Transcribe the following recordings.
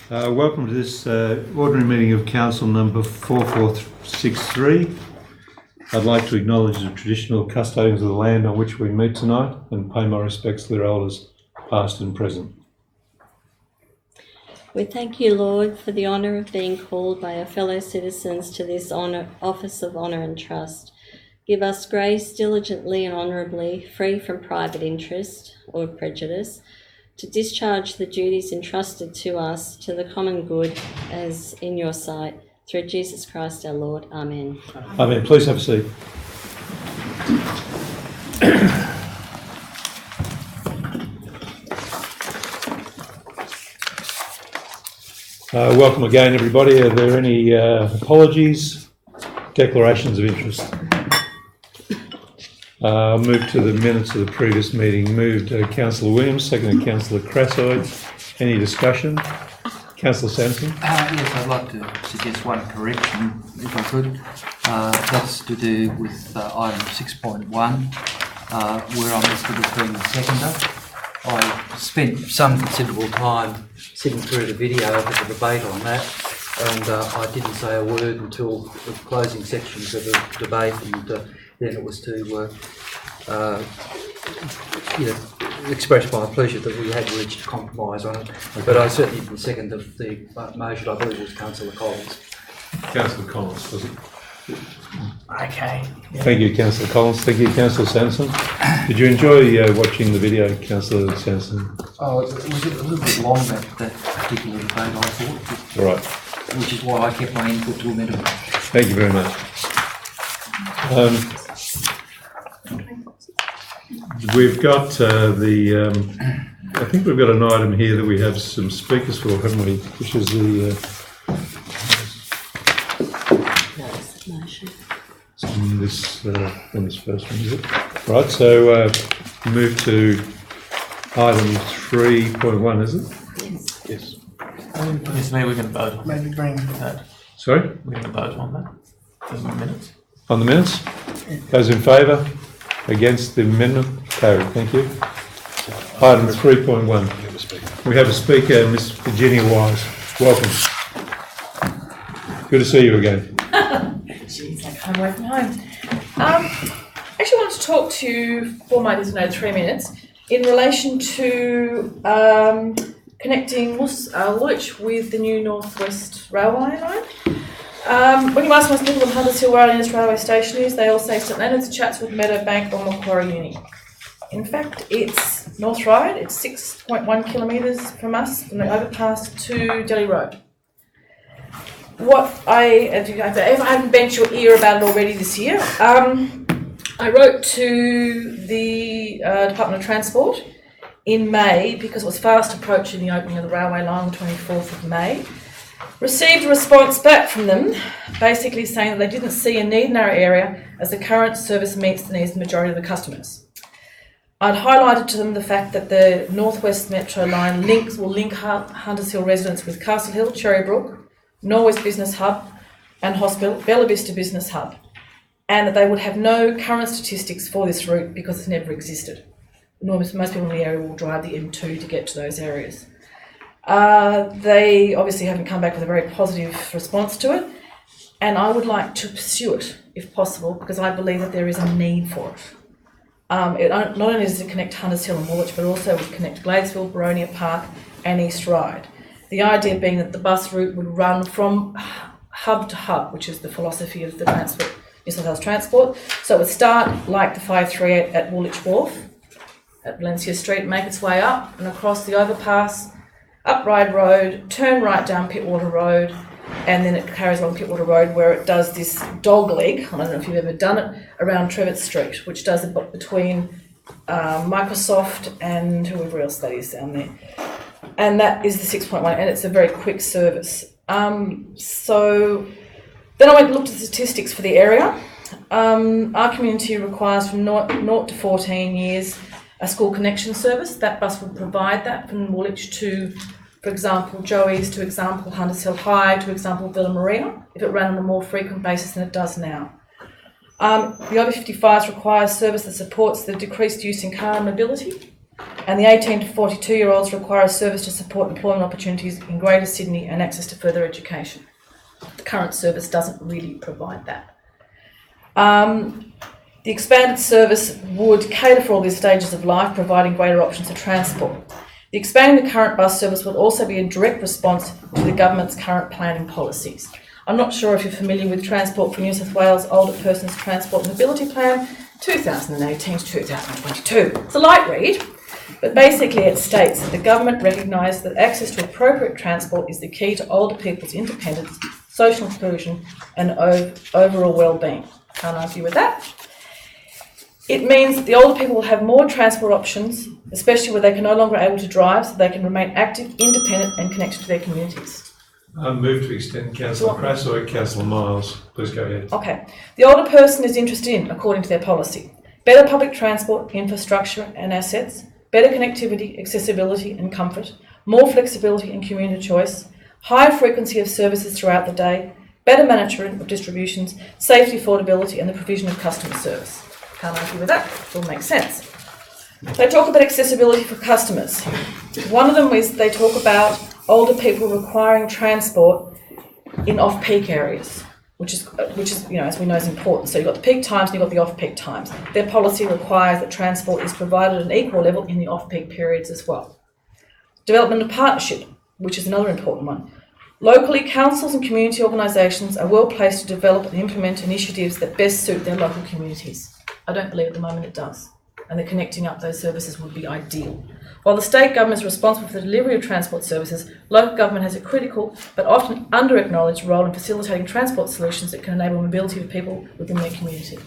Welcome to this ordinary meeting of Council number 4463. I'd like to acknowledge the traditional custodians of the land on which we meet tonight and pay my respects to their elders, past and present. We thank you, Lord, for the honour of being called by our fellow citizens to this office of honour and trust. Give us grace diligently and honourably, free from private interest or prejudice, to discharge the duties entrusted to us to the common good as in your sight. Through Jesus Christ our Lord. Amen. Amen. Please have a seat. Welcome again, everybody. Are there any apologies, declarations of interest? I'll move to the minutes of the previous meeting. Moved Councillor Williams, seconded Councillor Crassoid. Any discussion? Councillor Sampson? Yes, I'd like to suggest one correction, if I could. That's to do with item 6.1, where I'm listed as being the seconder. I spent some considerable time sitting through the video of the debate on that, and I didn't say a word until the closing sections of the debate, and then it was to express my pleasure that we had reached a compromise on it. Okay. But I certainly didn't second the motion. I believe it was Councillor Collins. Councillor Collins, was it? Okay. Yeah. Thank you, Councillor Collins. Thank you, Councillor Sampson. Did you enjoy watching the video, Councillor Sampson? Oh, it was a little bit long, that particular debate, I thought. All right. Which is why I kept my input to a minimum. Thank you very much. We've got I think we've got an item here that we have some speakers for, haven't we? Which is the on this first one, is it? Right. So move to item 3.1, is it? Yes. Yes. Yes, maybe we can vote on Maybe bring that. Sorry? We're going to vote on that. Those are the minutes. On the minutes? Those in favour? Against the amendment? Carried. Thank you. Item 3.1. We have a speaker, Miss Virginia Wise. Welcome. Good to see you again. Jeez, I can't away from home. Actually, I wanted to talk to you for my designated 3 minutes in relation to connecting Woolwich with the new North West Railway line. When you ask most people on Hunters Hill where the nearest railway station is, they all say St Leonard's, Chatswood, Meadowbank or Macquarie Uni. In fact, it's North Ryde. It's 6.1 kilometres from us, from the overpass to Delhi Road. If I haven't bent your ear about it already this year, I wrote to the Department of Transport in May because it was fast approaching the opening of the railway line on the 24th of May. Received a response back from them basically saying that they didn't see a need in our area as the current service meets the needs of the majority of the customers. I'd highlighted to them the fact that the North West Metro line will link Hunters Hill residents with Castle Hill, Cherrybrook, Norwest Business Hub and Hospital, Bella Vista Business Hub, and that they would have no current statistics for this route because it's never existed. Most people in the area will drive the M2 to get to those areas. They obviously haven't come back with a very positive response to it, and I would like to pursue it if possible because I believe that there is a need for it. Not only does it connect Hunters Hill and Woolwich, but also would connect Gladesville, Boronia Park and East Ryde. The idea being that the bus route would run from hub to hub, which is the philosophy of the New South Wales Transport. So it would start like the 538 at Woolwich Wharf, at Valencia Street, make its way up and across the overpass, up Ryde Road, turn right down Pittwater Road, and then it carries along Pittwater Road where it does this dog leg, I don't know if you've ever done it, around Trevitt Street, which does it between Microsoft and whoever else that is down there. And that is the 6.1, and it's a very quick service. So then I went and looked at the statistics for the area. Our community requires from 0 to 14 years a school connection service. That bus would provide that from Woolwich to, for example, Joey's, to example, Hunters Hill High, to example, Villa Maria, if it ran on a more frequent basis than it does now. The over 55s requires service that supports the decreased use in car and mobility. and the 18 to 42-year-olds require a service to support employment opportunities in Greater Sydney and access to further education. The current service doesn't really provide that. The expanded service would cater for all these stages of life, providing greater options of transport. The expanding the current bus service would also be a direct response to the government's current planning policies. I'm not sure if you're familiar with Transport for New South Wales Older Persons Transport and Mobility Plan 2018 to 2022. It's a light read, but basically it states that the government recognises that access to appropriate transport is the key to older people's independence, social inclusion and overall well-being. Can't argue with that. It means that the older people will have more transport options, especially where they can no longer able to drive, so they can remain active, independent and connected to their communities. I move to extend Councillor Crass or Councillor Miles. Please go ahead. Okay. The older person is interested in, according to their policy, better public transport, infrastructure and assets, better connectivity, accessibility and comfort, more flexibility and commuter choice, higher frequency of services throughout the day, better management of distributions, safety, affordability and the provision of customer service. Can't argue with that. It all makes sense. They talk about accessibility for customers. One of them is they talk about older people requiring transport in off-peak areas, which is as we know is important. So you've got the peak times and you've got the off-peak times. Their policy requires that transport is provided at an equal level in the off-peak periods as well. Development of partnership, which is another important one. Locally, councils and community organisations are well placed to develop and implement initiatives that best suit their local communities. I don't believe at the moment it does, and the connecting up those services would be ideal. While the state government is responsible for the delivery of transport services, local government has a critical but often under-acknowledged role in facilitating transport solutions that can enable mobility of people within their community.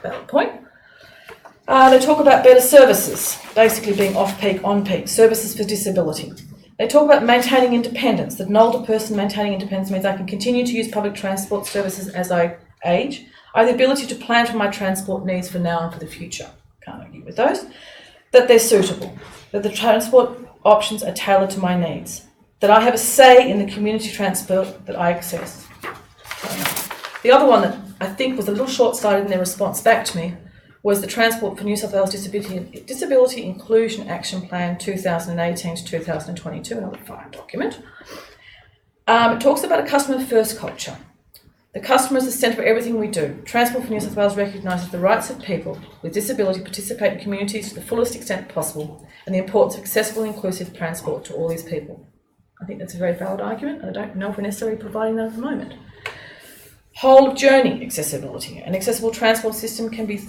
Valid point. They talk about better services, basically being off-peak, on-peak, services for disability. They talk about maintaining independence, that an older person maintaining independence means I can continue to use public transport services as I age. I have the ability to plan for my transport needs for now and for the future. Can't argue with those. That they're suitable, that the transport options are tailored to my needs, that I have a say in the community transport that I access. The other one that I think was a little short-sighted in their response back to me was the Transport for New South Wales Disability Inclusion Action Plan 2018 to 2022, another fine document. It talks about a customer-first culture. The customer is the centre of everything we do. Transport for New South Wales recognises the rights of people with disability to participate in communities to the fullest extent possible and the importance of accessible and inclusive transport to all these people. I think that's a very valid argument, and I don't know if we're necessarily providing that at the moment. Whole of journey accessibility. An accessible transport system can be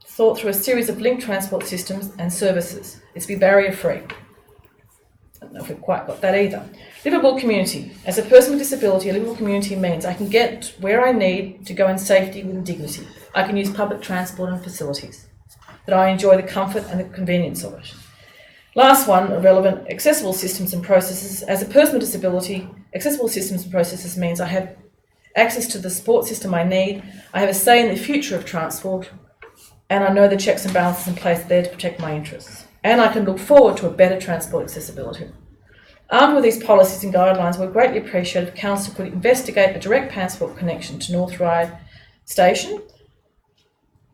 thought through a series of linked transport systems and services. It's to be barrier-free. I don't know if we've quite got that either. Livable community. As a person with disability, a livable community means I can get where I need to go in safety with dignity. I can use public transport and facilities. That I enjoy the comfort and the convenience of it. Last one, relevant, accessible systems and processes. As a person with disability, accessible systems and processes means I have access to the support system I need, I have a say in the future of transport, and I know the checks and balances in place there to protect my interests. And I can look forward to a better transport accessibility. Armed with these policies and guidelines, we'd greatly appreciate if Council could investigate a direct transport connection to North Ryde Station,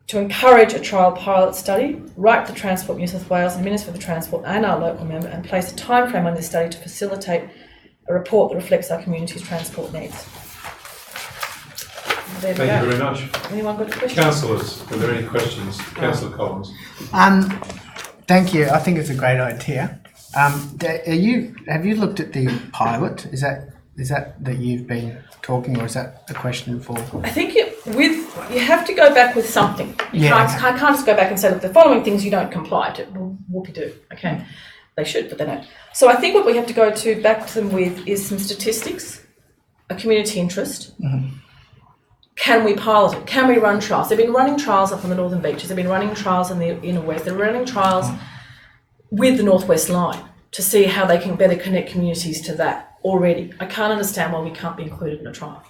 to encourage a trial pilot study, write to Transport New South Wales and Minister for the Transport and our local member and place a timeframe on this study to facilitate a report that reflects our community's transport needs. There we go. Thank you very much. Anyone got a question? Councillors, are there any questions? Councillor Collins. Thank you. I think it's a great idea. Have you looked at the pilot? Is that you've been talking, or is that a question for? I think you have to go back with something. I can't just go back and say, look, the following things you don't comply to. Well, whoopie-doo. Okay, they should, but they don't. So I think what we have to go back to them with is some statistics, a community interest. Mm-hmm. Can we pilot it? Can we run trials? They've been running trials up on the Northern Beaches. They've been running trials in the Inner West. They're running trials with the Northwest Line to see how they can better connect communities to that already. I can't understand why we can't be included in a trial.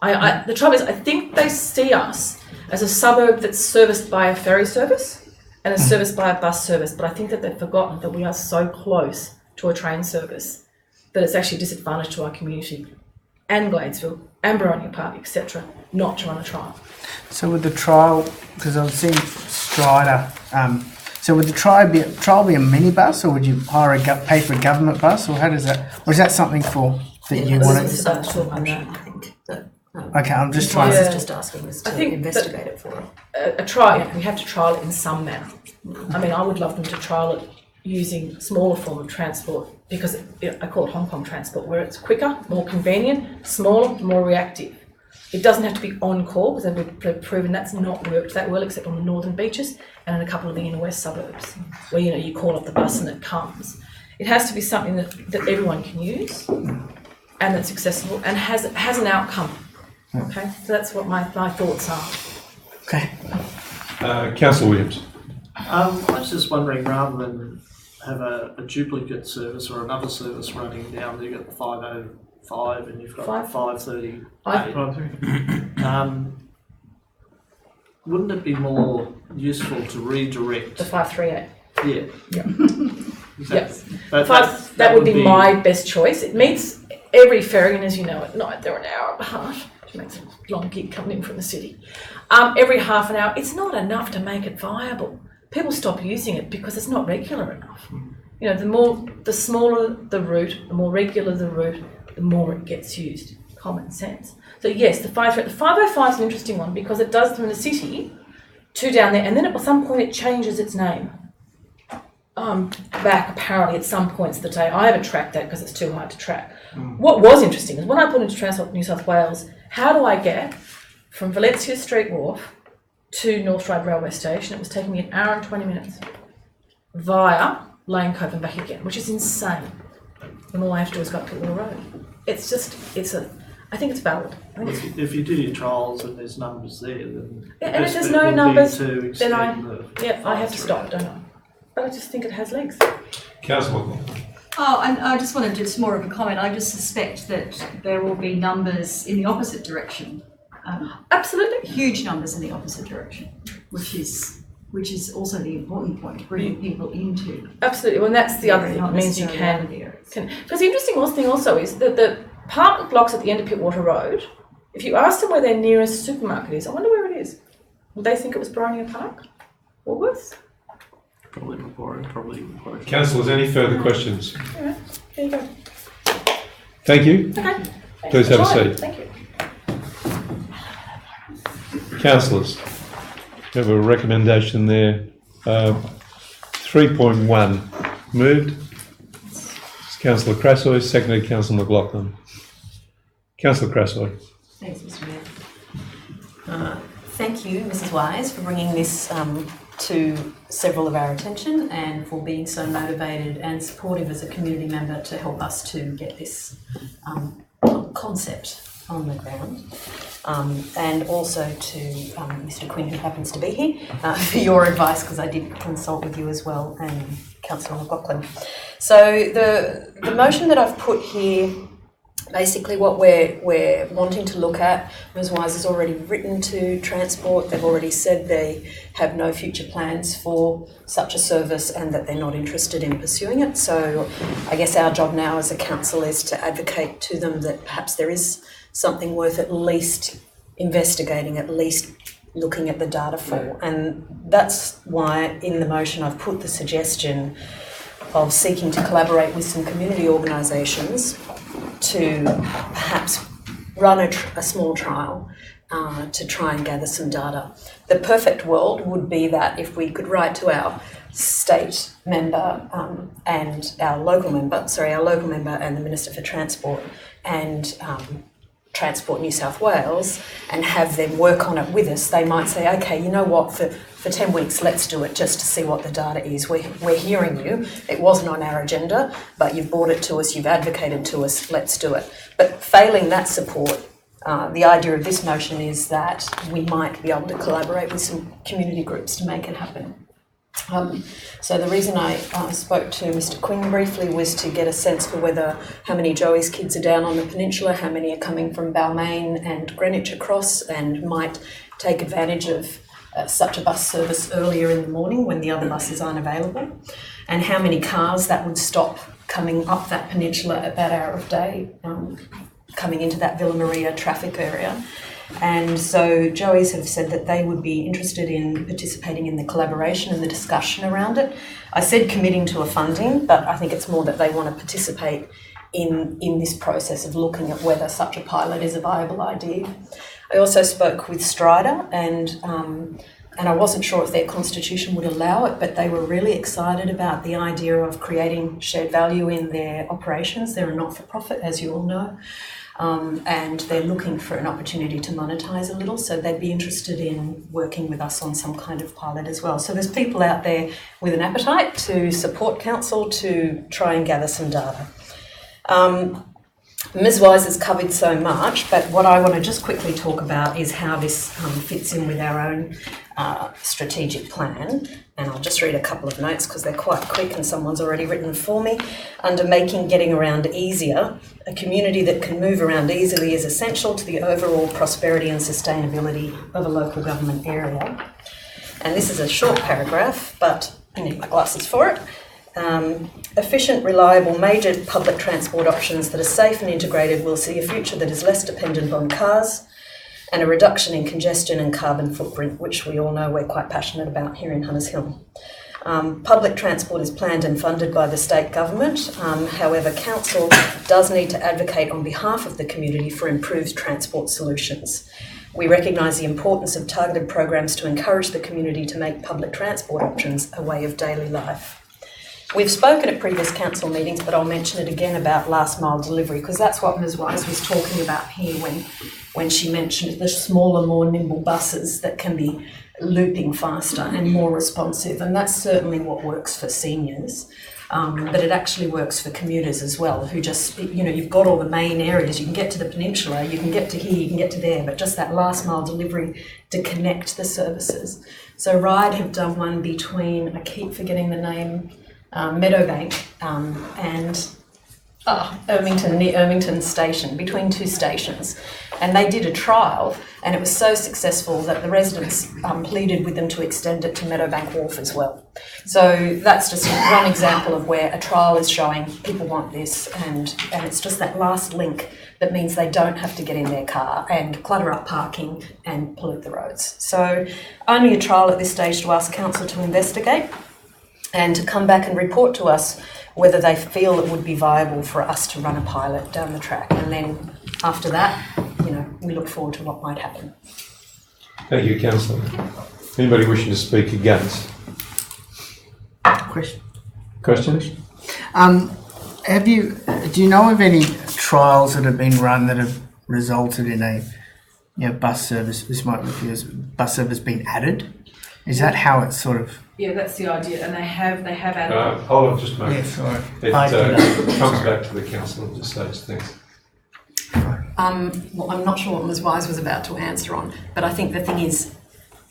The trouble is, I think they see us as a suburb that's serviced by a ferry service and is serviced by a bus service, but I think that they've forgotten that we are so close to a train service that it's actually a disadvantage to our community and Gladesville and Boronia Park, etc., not to run a trial. So with the trial, because I've seen Strider So would the trial be a minibus, or would you pay for a government bus, or how does that? Or is that something that you want to? I think. Okay, I'm just trying. Is just asking us I to think investigate it for them. A trial, we have to trial it in some manner. I mean, I would love them to trial it using smaller form of transport because I call it Hong Kong transport, where it's quicker, more convenient, smaller, more reactive. It doesn't have to be on call because they've proven that's not worked that well, except on the northern beaches and in a couple of the inner west suburbs, where you call up the bus and it comes. It has to be something that everyone can use and that's accessible and has an outcome. Okay, so that's what my thoughts are. Okay. Councillor Williams. I was just wondering, rather than have a duplicate service or another service running down, you've got the 5:05 and you've got the 5:38. Wouldn't it be more useful to redirect? The 538. Yeah. Yes. That would be my best choice. It meets every ferry, and as you know, at night they're an hour and a half, which makes a long gig coming in from the city. Every half an hour, it's not enough to make it viable. People stop using it because it's not regular enough. The smaller the route, the more regular the route, the more it gets used. Common sense. So yes, the 505 is an interesting one because it does from the city to down there, and then at some point it changes its name. Back apparently at some points of the day. I haven't tracked that because it's too hard to track. What was interesting is when I put into Transport New South Wales, how do I get from Valencia Street Wharf to North Ryde Railway Station? It was taking me an hour and 20 minutes via Lane Cove and back again, which is insane. And all I have to do is go up to Little Road. I think it's valid. If you do your trials and there's numbers there, then and if there's no numbers, then I have to stop, don't I? But I just think it has legs. Councillor. Oh, and I just wanted just more of a comment. I just suspect that there will be numbers in the opposite direction. Absolutely. Huge numbers in the opposite direction, which is also the important point, bringing people into. Absolutely. Well, and that's the other thing. It means you can. Because the interesting thing also is that the apartment blocks at the end of Pittwater Road, if you ask them where their nearest supermarket is, I wonder where it is. Would they think it was Boronia Park? Woolworths? Probably Macquarie, Councillors, any further questions? All right. There you go. Thank you. Okay. Please have a seat. Thank you. Councillors, we have a recommendation there. 3.1 moved. It's Councillor Crassoy, seconded Councillor McLaughlin. Councillor Crassoy. Thanks, Mr. Mayor. Thank you, Mrs. Wise, for bringing this to several of our attention and for being so motivated and supportive as a community member to help us to get this concept on the ground. And also to Mr. Quinn, who happens to be here, for your advice, because I did consult with you as well, and Councillor McLaughlin. So the motion that I've put here, basically what we're wanting to look at, Ms. Wise has already written to Transport. They've already said they have no future plans for such a service and that they're not interested in pursuing it. So I guess our job now as a council is to advocate to them that perhaps there is something worth at least investigating, at least looking at the data for. And that's why in the motion I've put the suggestion of seeking to collaborate with some community organisations to perhaps run a small trial to try and gather some data. The perfect world would be that if we could write to our state member and our local member and the Minister for Transport and Transport New South Wales and have them work on it with us. They might say, okay, you know what, for 10 weeks, let's do it just to see what the data is. We're hearing you. It wasn't on our agenda, but you've brought it to us, you've advocated to us, let's do it. But failing that support, the idea of this motion is that we might be able to collaborate with some community groups to make it happen. So the reason I spoke to Mr. Quinn briefly was to get a sense for how many Joey's kids are down on the peninsula, how many are coming from Balmain and Greenwich across and might take advantage of such a bus service earlier in the morning when the other buses aren't available, and how many cars that would stop coming up that peninsula at that hour of day, coming into that Villa Maria traffic area. And so Joey's have said that they would be interested in participating in the collaboration and the discussion around it. I said committing to a funding, but I think it's more that they want to participate in this process of looking at whether such a pilot is a viable idea. I also spoke with Strider and I wasn't sure if their constitution would allow it, but they were really excited about the idea of creating shared value in their operations. They're a not-for-profit, as you all know, and they're looking for an opportunity to monetise a little, so they'd be interested in working with us on some kind of pilot as well. So there's people out there with an appetite to support council to try and gather some data. Ms Wise has covered so much, but what I want to just quickly talk about is how this fits in with our own strategic plan. And I'll just read a couple of notes because they're quite quick and someone's already written for me. Under making getting around easier, a community that can move around easily is essential to the overall prosperity and sustainability of a local government area. And this is a short paragraph, but I need my glasses for it. Efficient, reliable, major public transport options that are safe and integrated will see a future that is less dependent on cars and a reduction in congestion and carbon footprint, which we all know we're quite passionate about here in Hunters Hill. Public transport is planned and funded by the state government. However, council does need to advocate on behalf of the community for improved transport solutions. We recognise the importance of targeted programs to encourage the community to make public transport options a way of daily life. We've spoken at previous council meetings, but I'll mention it again about last mile delivery, because that's what Ms Wise was talking about here when she mentioned the smaller, more nimble buses that can be looping faster and more responsive. And that's certainly what works for seniors, but it actually works for commuters as well, who just, you've got all the main areas. You can get to the peninsula, you can get to here, you can get to there, but just that last mile delivery to connect the services. So Ride have done one between, I keep forgetting the name, Meadowbank and Ermington, near Ermington Station, between two stations. And they did a trial and it was so successful that the residents pleaded with them to extend it to Meadowbank Wharf as well. So that's just one example of where a trial is showing people want this, and it's just that last link that means they don't have to get in their car and clutter up parking and pollute the roads. So only a trial at this stage to ask council to investigate and to come back and report to us whether they feel it would be viable for us to run a pilot down the track. And then after that, we look forward to what might happen. Thank you, Councillor. Anybody wishing to speak against? Questions? Do you know of any trials that have been run that have resulted in a bus service? This might be as bus service being added. Is that how it's sort of? Yeah, that's the idea, and they have added. Hold on just a moment. Yeah, sorry. It comes back to the council at this stage. Thanks. Well, I'm not sure what Ms Wise was about to answer on, but I think the thing is,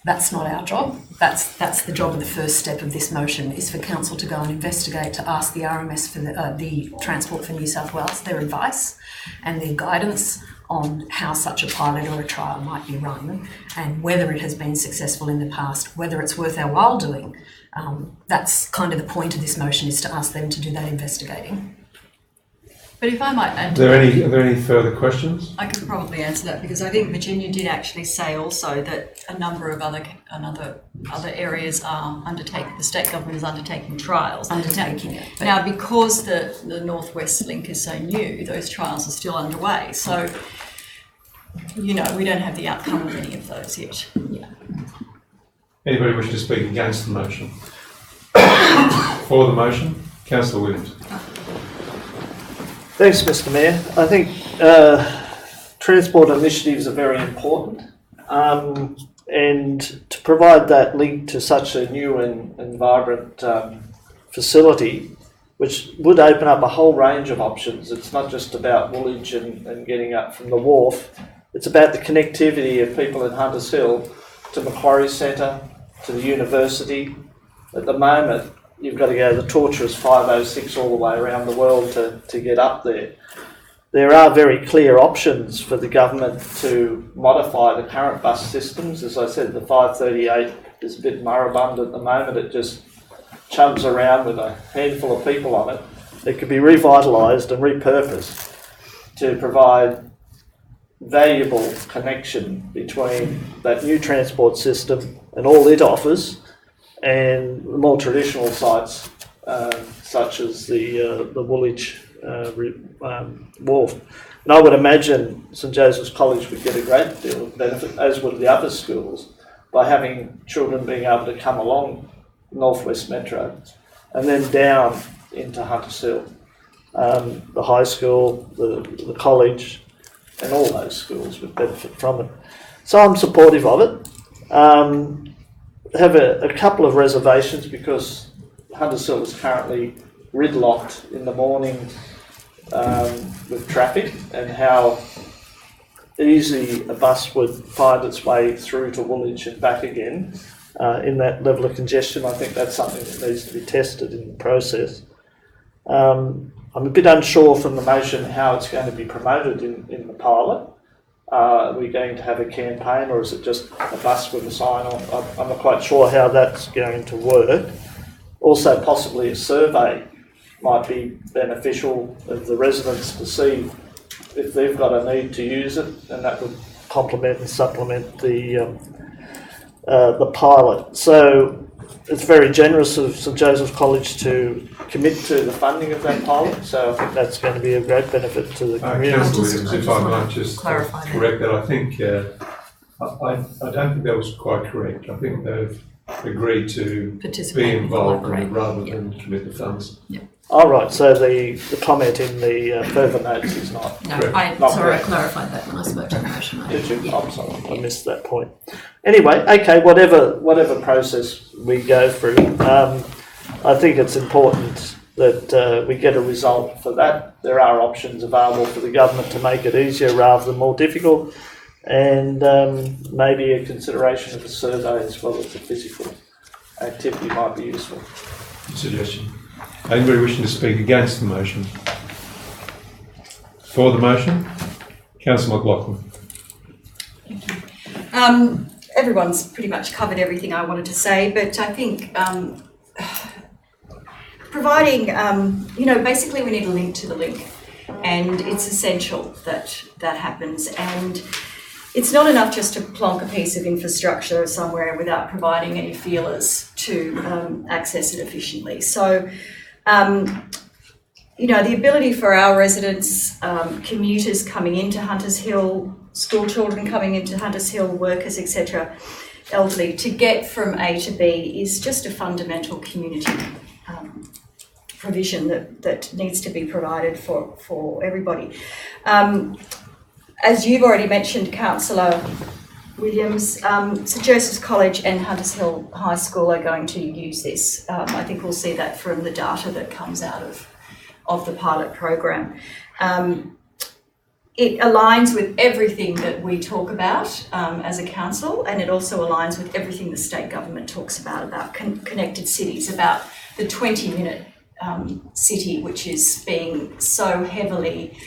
that's not our job. That's the job of the first step of this motion, is for council to go and investigate, to ask the RMS for the Transport for New South Wales their advice and their guidance on how such a pilot or a trial might be run and whether it has been successful in the past, whether it's worth our while doing. That's kind of the point of this motion, is to ask them to do that investigating. But if I might add, Are there any further questions? I could probably answer that, because I think Virginia did actually say also that a number of other areas are undertaking, the state government is undertaking trials. Undertaking it. Now, because the Northwest Link is so new, those trials are still underway. So, we don't have the outcome of any of those yet. Yeah. Anybody wishing to speak against the motion? For the motion, Councillor Williams. Thanks, Mr. Mayor. I think transport initiatives are very important, and to provide that link to such a new and vibrant facility, which would open up a whole range of options. It's not just about Woolwich and getting up from the wharf. It's about the connectivity of people in Hunters Hill to Macquarie Centre, to the university. At the moment, you've got to go the tortuous 506 all the way around the world to get up there. There are very clear options for the government to modify the current bus systems. As I said, the 538 is a bit moribund at the moment. It just chums around with a handful of people on it. It could be revitalised and repurposed to provide valuable connection between that new transport system and all it offers and the more traditional sites such as the Woolwich Wharf. And I would imagine St Joseph's College would get a great deal of benefit, as would the other schools, by having children being able to come along Northwest Metro and then down into Hunters Hill. The high school, the college, and all those schools would benefit from it. So I'm supportive of it. Have a couple of reservations because Hunters Hill is currently gridlocked in the morning with traffic, and how easy a bus would find its way through to Woolwich and back again in that level of congestion. I think that's something that needs to be tested in the process. I'm a bit unsure from the motion how it's going to be promoted in the pilot. Are we going to have a campaign, or is it just a bus with a sign on? I'm not quite sure how that's going to work. Also, possibly a survey might be beneficial of the residents to see if they've got a need to use it, and that would complement and supplement the pilot. So it's very generous of St Joseph's College to commit to the funding of that pilot. So I think that's going to be a great benefit to the community. Councillor Williams, if I might just clarify that. correct that, I think I don't think that was quite correct. I think they've agreed to Participate be and involved in it collaborate. rather Yeah. than commit the funds. All right, so the comment in the further notes is not. No, Correct. Not sorry, I correct. clarified that when I spoke to the motion. Did you? Yeah. I'm sorry, I missed that point. Anyway, okay, whatever process we go through, I think it's important that we get a result for that. There are options available for the government to make it easier rather than more difficult, and maybe a consideration of a survey as well as a physical activity might be useful. Good suggestion. Anybody wishing to speak against the motion? For the motion? Councillor McLaughlin. Everyone's pretty much covered everything I wanted to say, but I think providing, basically we need a link to the link, and it's essential that that happens. And it's not enough just to plonk a piece of infrastructure somewhere without providing any feelers to access it efficiently. So, the ability for our residents, commuters coming into Hunters Hill, school children coming into Hunters Hill, workers, etc., elderly, to get from A to B is just a fundamental community provision that needs to be provided for everybody. As you've already mentioned, Councillor Williams, St Joseph's College and Hunters Hill High School are going to use this. I think we'll see that from the data that comes out of the pilot program. It aligns with everything that we talk about as a council, and it also aligns with everything the state government talks about connected cities, about the 20-minute city, which is being so heavily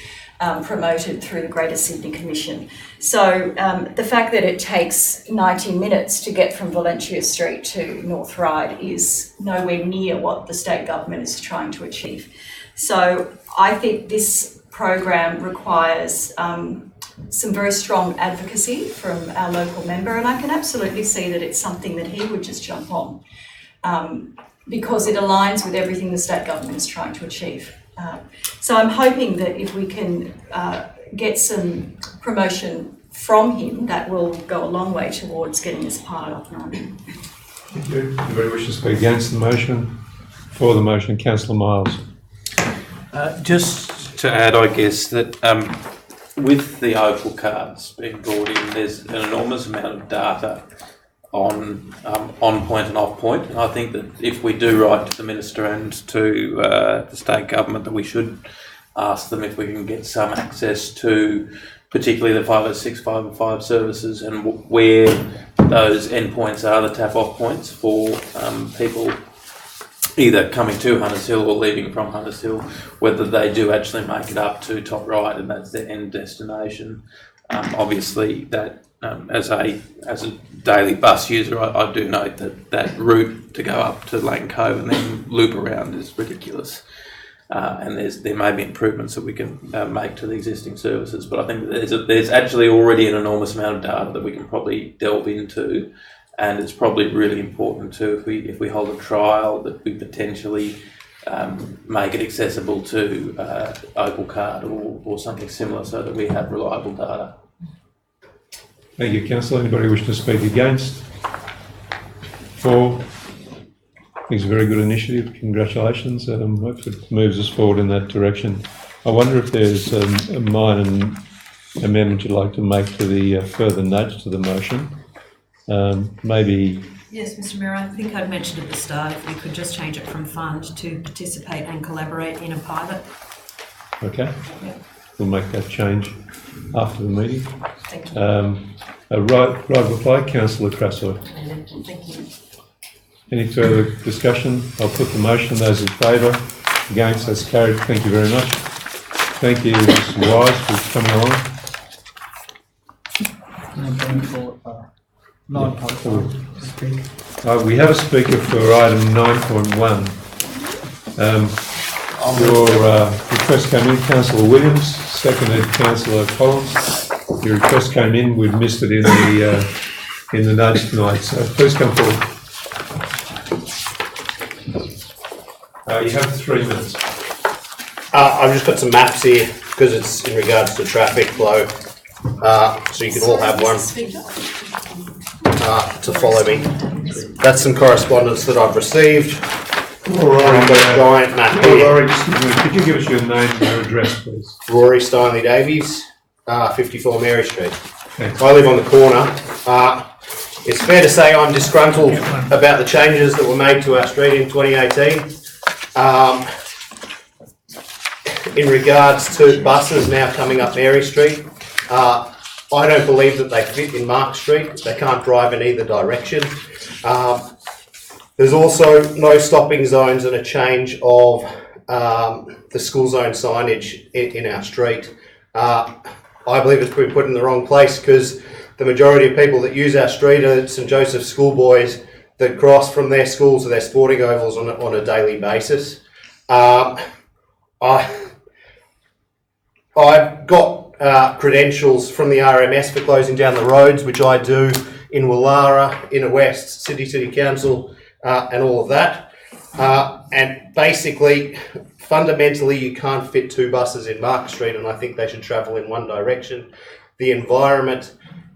promoted through the Greater Sydney Commission. So the fact that it takes 90 minutes to get from Valentia Street to North Ryde is nowhere near what the state government is trying to achieve. So I think this program requires some very strong advocacy from our local member, and I can absolutely see that it's something that he would just jump on because it aligns with everything the state government is trying to achieve. So I'm hoping that if we can get some promotion from him, that will go a long way towards getting this pilot up and running. Thank you. Anybody wishing to speak against the motion? For the motion, Councillor Miles. Just to add, I guess, that with the Opal cards being brought in, there's an enormous amount of data on point and off point. And I think that if we do write to the Minister and to the state government, that we should ask them if we can get some access to particularly the 506, 505 services and where those endpoints are, the tap-off points for people either coming to Hunters Hill or leaving from Hunters Hill, whether they do actually make it up to Top Right and that's their end destination. Obviously, that as a daily bus user, I do note that route to go up to Lane Cove and then loop around is ridiculous. and there may be improvements that we can make to the existing services. But I think there's actually already an enormous amount of data that we can probably delve into, and it's probably really important too if we hold a trial that we potentially make it accessible to Opal Card or something similar, so that we have reliable data. Thank you, Councillor. Anybody wish to speak against? For? I think it's a very good initiative. Congratulations. Hopefully it moves us forward in that direction. I wonder if there's a minor amendment you'd like to make to the further nudge to the motion. Maybe. Yes, Mr Mayor, I think I'd mentioned at the start if we could just change it from fund to participate and collaborate in a pilot. Okay. Yeah. We'll make that change after the meeting. Thank you. Right reply, Councillor Crasso. Thank you. Any further discussion? I'll put the motion. Those in favour? Against? That's carried. Thank you very much. Thank you, Mr Wise, for coming along. 9.4. We have a speaker for item 9.1. Your request came in, Councillor Williams, seconded Councillor Collins. Your request came in. We've missed it in the nudge tonight. So please come forward. You have 3 minutes. I've just got some maps here because it's in regards to traffic flow, so you can all have one to follow me. That's some correspondence that I've received. I've got a giant map here. Rory, excuse me, could you give us your name and your address, please? Rory Stanley Davies, 54 Mary Street. Thanks. I live on the corner. It's fair to say I'm disgruntled about the changes that were made to our street in 2018. In regards to buses now coming up Mary Street, I don't believe that they fit in Mark Street. They can't drive in either direction. There's also no stopping zones and a change of the school zone signage in our street. I believe it's been put in the wrong place because the majority of people that use our street are St Joseph's schoolboys that cross from their schools to their sporting ovals on a daily basis. I've got credentials from the RMS for closing down the roads, which I do in Wallara, Inner West, City Council, and all of that. And basically, fundamentally, you can't fit 2 buses in Mark Street, and I think they should travel in one direction. The environment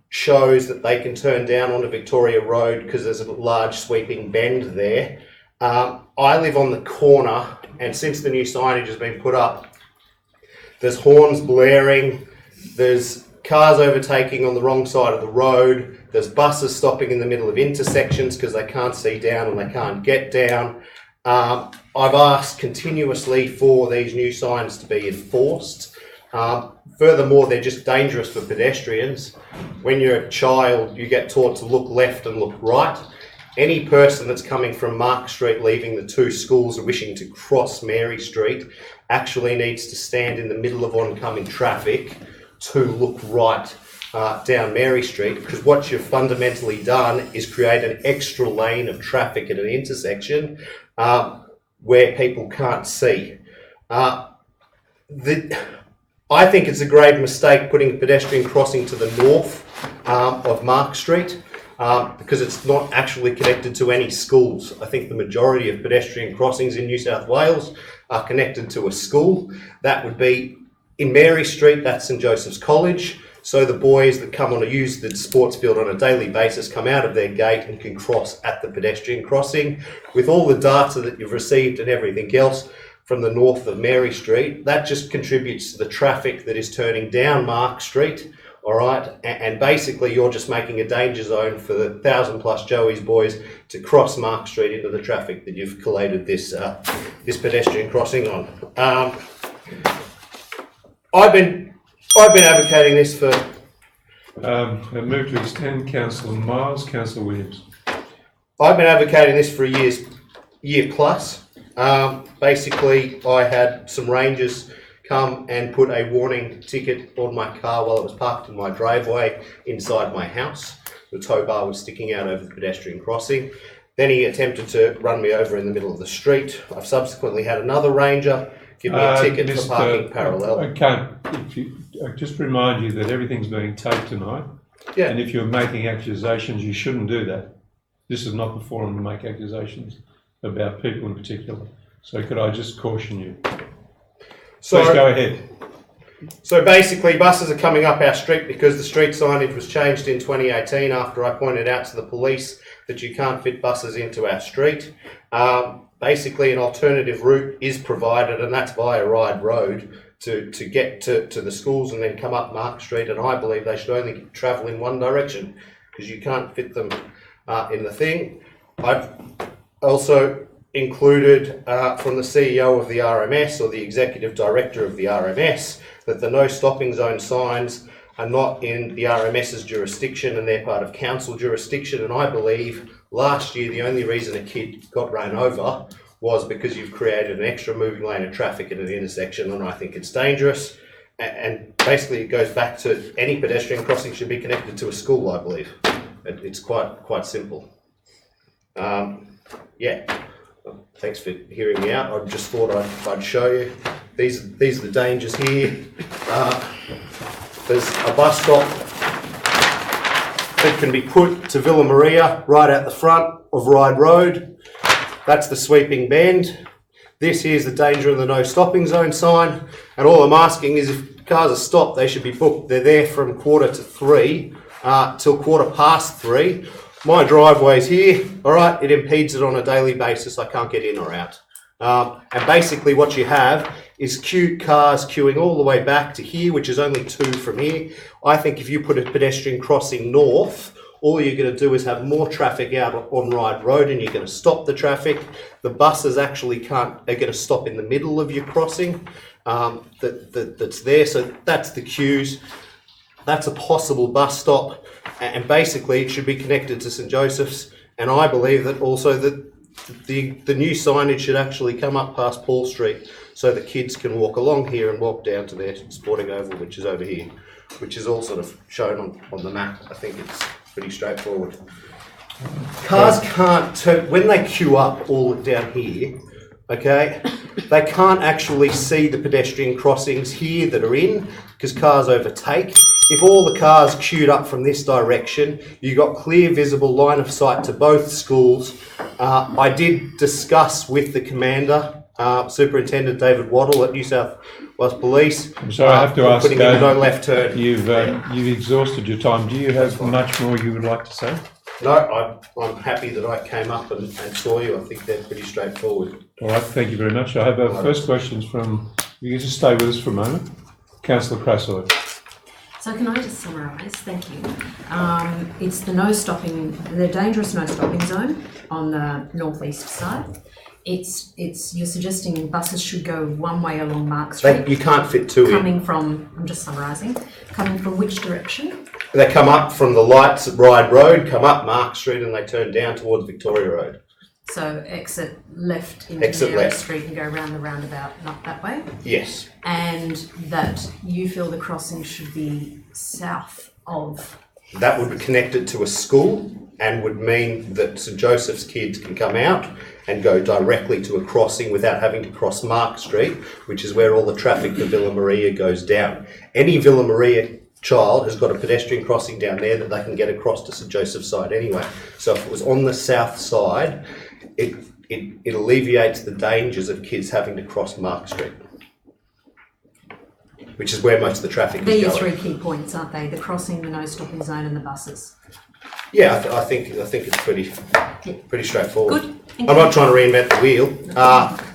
shows that they can turn down onto Victoria Road because there's a large sweeping bend there. I live on the corner, and since the new signage has been put up, there's horns blaring, there's cars overtaking on the wrong side of the road, there's buses stopping in the middle of intersections because they can't see down and they can't get down. I've asked continuously for these new signs to be enforced. Furthermore, they're just dangerous for pedestrians. When you're a child, you get taught to look left and look right. Any person that's coming from Mark Street leaving the 2 schools or wishing to cross Mary Street actually needs to stand in the middle of oncoming traffic to look right down Mary Street, because what you've fundamentally done is create an extra lane of traffic at an intersection where people can't see. I think it's a grave mistake putting a pedestrian crossing to the north of Mark Street. Because it's not actually connected to any schools. I think the majority of pedestrian crossings in New South Wales are connected to a school. That would be in Mary Street, that's St Joseph's College. So the boys that come on to use the sports field on a daily basis come out of their gate and can cross at the pedestrian crossing. With all the data that you've received and everything else from the north of Mary Street, that just contributes to the traffic that is turning down Mark Street. All right, and basically you're just making a danger zone for the 1,000+ Joey's boys to cross Mark Street into the traffic that you've collated this pedestrian crossing on. I've been advocating this for. I move to extend Councillor Miles, Councillor Williams. I've been advocating this for a year plus. Basically, I had some rangers come and put a warning ticket on my car while it was parked in my driveway inside my house. The tow bar was sticking out over the pedestrian crossing. Then he attempted to run me over in the middle of the street. I've subsequently had another ranger give me a ticket for Mr. parking parallel. I can't. I just remind you that everything's being taped tonight. Yeah. And if you're making accusations, you shouldn't do that. This is not the forum to make accusations about people in particular. So could I just caution you? So, Please go ahead. So basically, buses are coming up our street because the street signage was changed in 2018 after I pointed out to the police that you can't fit buses into our street. Basically, an alternative route is provided, and that's via Ryde Road to get to the schools and then come up Mark Street. And I believe they should only travel in one direction because you can't fit them in the thing. I've also included from the CEO of the RMS or the executive director of the RMS that the no stopping zone signs are not in the RMS's jurisdiction and they're part of council jurisdiction. And I believe last year the only reason a kid got run over was because you've created an extra moving lane of traffic at an intersection, and I think it's dangerous. And basically it goes back to any pedestrian crossing should be connected to a school, I believe. It's quite simple. Yeah. Thanks for hearing me out. I just thought I'd show you. These are the dangers here. There's a bus stop that can be put to Villa Maria right at the front of Ryde Road. That's the sweeping bend. This here's the danger of the no stopping zone sign. And all I'm asking is if cars are stopped, they should be booked. They're there from 2:45 till 3:15. My driveway's here, all right, it impedes it on a daily basis. I can't get in or out. And basically what you have is cars queuing all the way back to here, which is only 2 from here. I think if you put a pedestrian crossing north, all you're going to do is have more traffic out on Ryde Road and you're going to stop the traffic. The buses actually they're going to stop in the middle of your crossing that's there. So that's the queues. That's a possible bus stop, and basically it should be connected to St Joseph's. And I believe that also that the new signage should actually come up past Paul Street so that kids can walk along here and walk down to their sporting oval, which is over here, which is all sort of shown on the map. I think it's pretty straightforward. Cars can't turn, when they queue up all down here, okay, they can't actually see the pedestrian crossings here that are in because cars overtake. If all the cars queued up from this direction, you got clear visible line of sight to both schools. I did discuss with the commander, Superintendent David Waddle at New South Wales Police. I'm sorry, I have to ask. Putting in a no left turn. You've exhausted your time. Do you have much more you would like to say? No, I'm happy that I came up and saw you. I think they're pretty straightforward. All right, thank you very much. I have our first questions from, you can just stay with us for a moment. Councillor Crassoy. So can I just summarise? Thank you. It's the dangerous no stopping zone on the northeast side. You're suggesting buses should go one way along Mark Street. You can't fit 2 in. Coming from, I'm just summarising, coming from which direction? They come up from the lights at Ryde Road, come up Mark Street, and they turn down towards Victoria Road. So exit left into Exit Mary left. Street and go round the roundabout, not that way? Yes. And that you feel the crossing should be south of? That would connect it to a school and would mean that St Joseph's kids can come out and go directly to a crossing without having to cross Mark Street, which is where all the traffic to Villa Maria goes down. Any Villa Maria child has got a pedestrian crossing down there that they can get across to St Joseph's side anyway. So if it was on the south side, it alleviates the dangers of kids having to cross Mark Street, which is where most of the traffic They're is your going. 3 key points, aren't they? The crossing, the no stopping zone and the buses. Yeah, I think it's pretty straightforward. Good. I'm not trying to reinvent the wheel.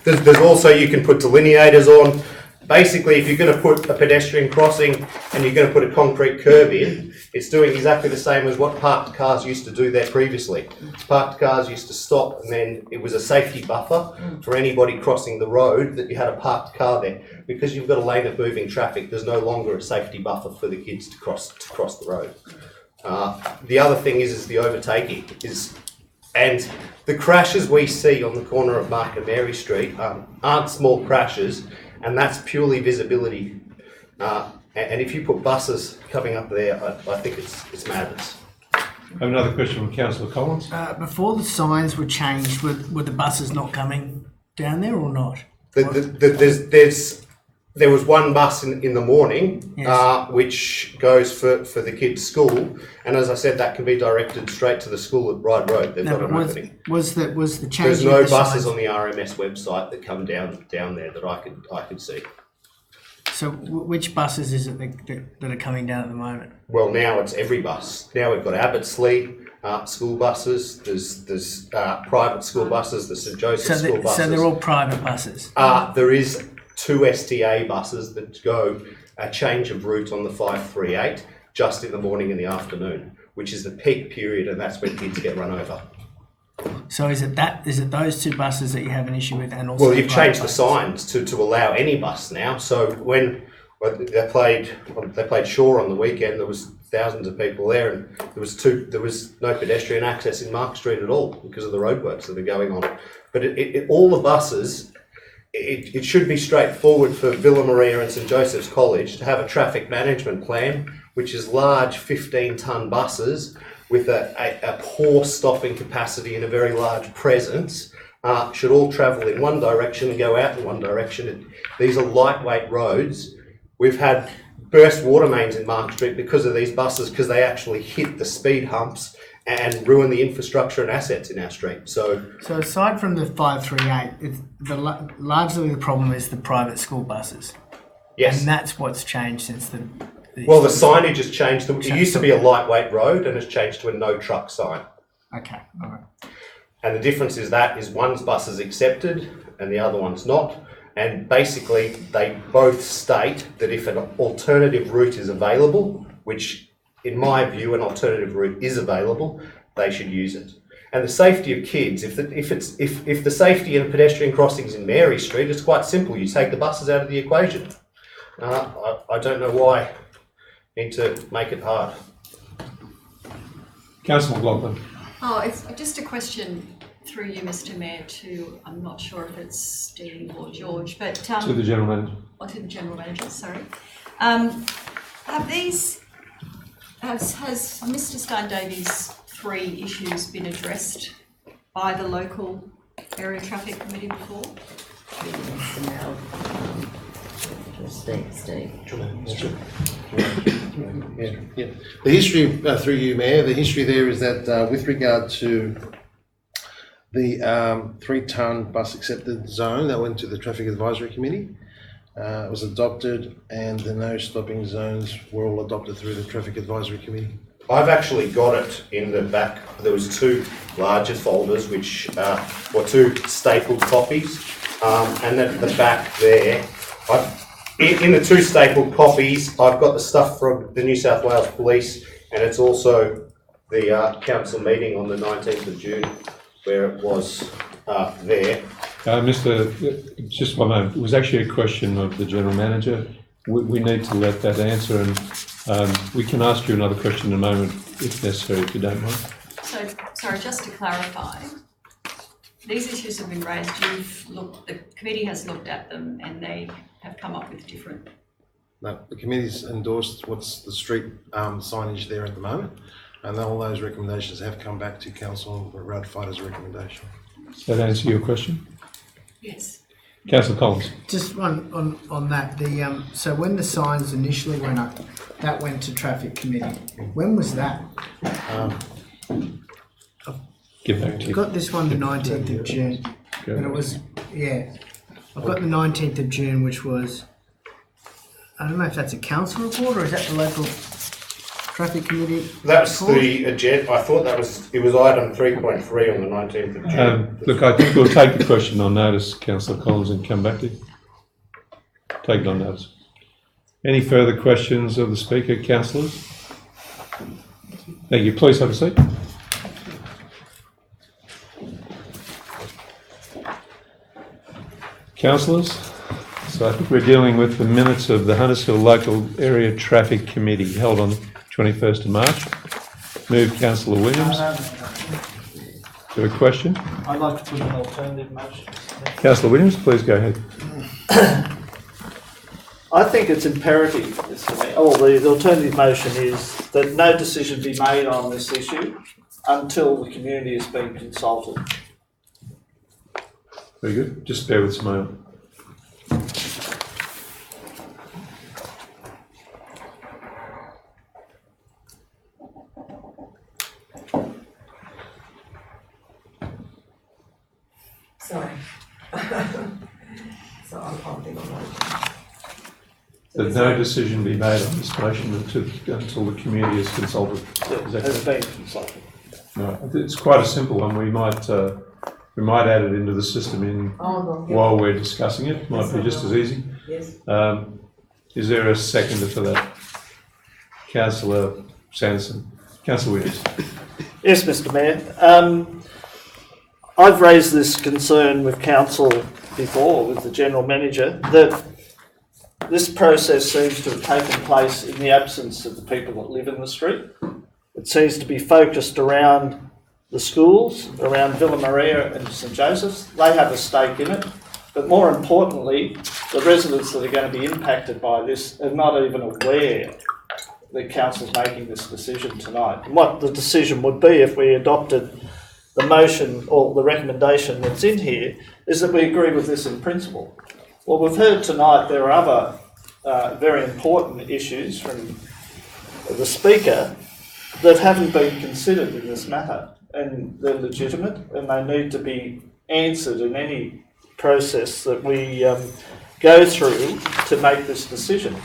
There's also, you can put delineators on. Basically, if you're going to put a pedestrian crossing and you're going to put a concrete curb in, it's doing exactly the same as what parked cars used to do there previously. Parked cars used to stop and then it was a safety buffer for anybody crossing the road that you had a parked car there. Because you've got a lane of moving traffic, there's no longer a safety buffer for the kids to cross the road. The other thing is the overtaking and the crashes we see on the corner of Mark and Mary Street aren't small crashes, and that's purely visibility. And if you put buses coming up there, I think it's madness. I have another question from Councillor Collins. Before the signs were changed, were the buses not coming down there or not? There was one bus in the morning, Yes. which goes for the kids' school, and as I said, that can be directed straight to the school at Ryde Road. They've No, got but an opening. was the change? There's of no the buses signs- on the RMS website that come down there that I could see. So which buses is it that are coming down at the moment? Well, now it's every bus. Now we've got Abbottsley school buses. There's private school buses. The St Joseph's school buses. So they're all private buses. There is 2 STA buses that go a change of route on the 538 just in the morning and the afternoon, which is the peak period, and that's when kids get run over. So is it those 2 buses that you have an issue with, and also? Well, you've private changed the buses? signs to allow any bus now. So when they played Shaw on the weekend, there was thousands of people there, and there was no pedestrian access in Mark Street at all because of the roadworks that are going on. But all the buses. It should be straightforward for Villa Maria and St Joseph's College to have a traffic management plan, which is large 15-tonne buses with a poor stopping capacity and a very large presence, should all travel in one direction and go out in one direction. These are lightweight roads. We've had burst water mains in Mark Street because of these buses, because they actually hit the speed humps and ruin the infrastructure and assets in our street. So aside from the 538, largely the problem is the private school buses. yes. And that's what's changed since the Well, the signage has changed. It used to be a lightweight road and it's changed to a no truck sign. Okay, all right. And the difference is one's bus is accepted and the other one's not. And basically they both state that if an alternative route is available, which in my view, an alternative route is available, they should use it. And the safety of kids, if the safety in pedestrian crossings in Mary Street, it's quite simple. You take the buses out of the equation. I don't know why you need to make it hard. Councillor McLaughlin. Oh, it's just a question through you, Mr. Mayor, to, I'm not sure if it's Steve or George, but... To the General Manager. Or to the General Manager, sorry. Has Mr. Stein-Davies' 3 issues been addressed by the local area traffic committee before? Steve. Yeah. The history, through you, Mayor, the history there is that with regard to the 3-tonne bus accepted zone that went to the Traffic Advisory Committee, it was adopted, and the no stopping zones were all adopted through the Traffic Advisory Committee. I've actually got it in the back. There was 2 larger folders, which were 2 stapled copies, and at the back there, in the 2 stapled copies, I've got the stuff from the New South Wales Police, and it's also the council meeting on the 19th of June, where it was there. Just one moment. It was actually a question of the General Manager. We need to let that answer, and we can ask you another question in a moment if necessary, if you don't mind. So, sorry, just to clarify, these issues have been raised, the committee has looked at them and they have come up with different... No, the committee's endorsed what's the street signage there at the moment, and all those recommendations have come back to council and were ratified as a recommendation. Does that answer your question? Yes. Councillor Collins. Just one on that. So when the signs initially went up, that went to traffic committee. When was that? Give back to I you. got this one the 19th of June, and it was I've got the 19th of June, which was, I don't know if that's a council report or is that the local traffic committee? That's report? the agenda. I thought it was item 3.3 on the 19th of June. Look, I think we'll take the question on notice, Councillor Collins, and come back to you. Take it on notice. Any further questions of the Speaker, councillors? Thank you. Please have a seat. Councillors, so I think we're dealing with the minutes of the Huntersville Local Area Traffic Committee held on 21st of March. Move Councillor Williams. Do you have a question? I'd like to put an alternative motion. Councillor Williams, please go ahead. I think it's imperative, Mr. Mayor, the alternative motion is that no decision be made on this issue until the community has been consulted. Very good. Just bear with us a moment. So I'll be on that. That no decision be made on this motion until the community is consulted. Is that Has correct? been consulted. No, it's quite a simple one. We might add it into the system while we're discussing it. Might be just as easy. Yes. Is there a seconder for that? Councillor Sanderson. Councillor Williams. Yes, Mr. Mayor. I've raised this concern with council before, with the general manager, that this process seems to have taken place in the absence of the people that live in the street. It seems to be focused around the schools, around Villa Maria and St Joseph's. They have a stake in it. But more importantly, the residents that are going to be impacted by this are not even aware that council's making this decision tonight. And what the decision would be if we adopted the motion or the recommendation that's in here is that we agree with this in principle. Well, we've heard tonight there are other very important issues from the Speaker that haven't been considered in this matter, and they're legitimate and they need to be answered in any process that we go through to make this decision.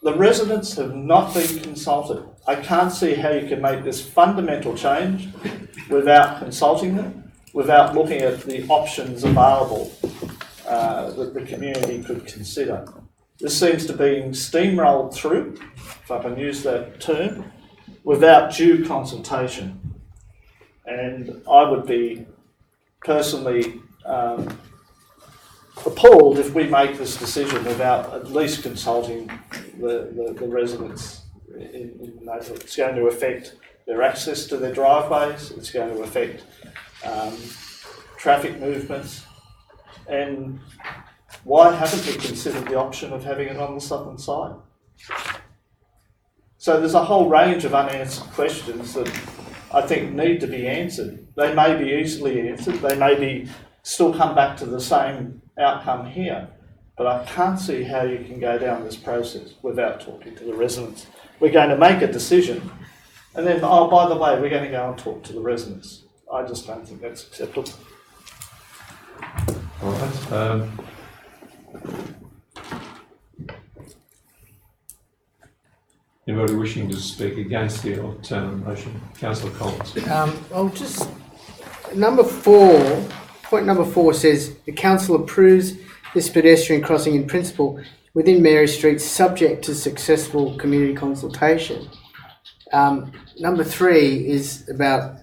The residents have not been consulted. I can't see how you can make this fundamental change without consulting them, without looking at the options available that the community could consider. This seems to be steamrolled through, if I can use that term, without due consultation. And I would be personally appalled if we make this decision without at least consulting the residents. It's going to affect their access to their driveways, it's going to affect traffic movements, and why haven't we considered the option of having it on the southern side? So there's a whole range of unanswered questions that I think need to be answered. They may be easily answered, they may be still come back to the same outcome here, but I can't see how you can go down this process without talking to the residents. We're going to make a decision, and then, oh, by the way, we're going to go and talk to the residents. I just don't think that's acceptable. All right. Anybody wishing to speak against the alternate motion? Councillor Collins. I'll just, point number 4 says the council approves this pedestrian crossing in principle within Mary Street subject to successful community consultation. Number 3 is about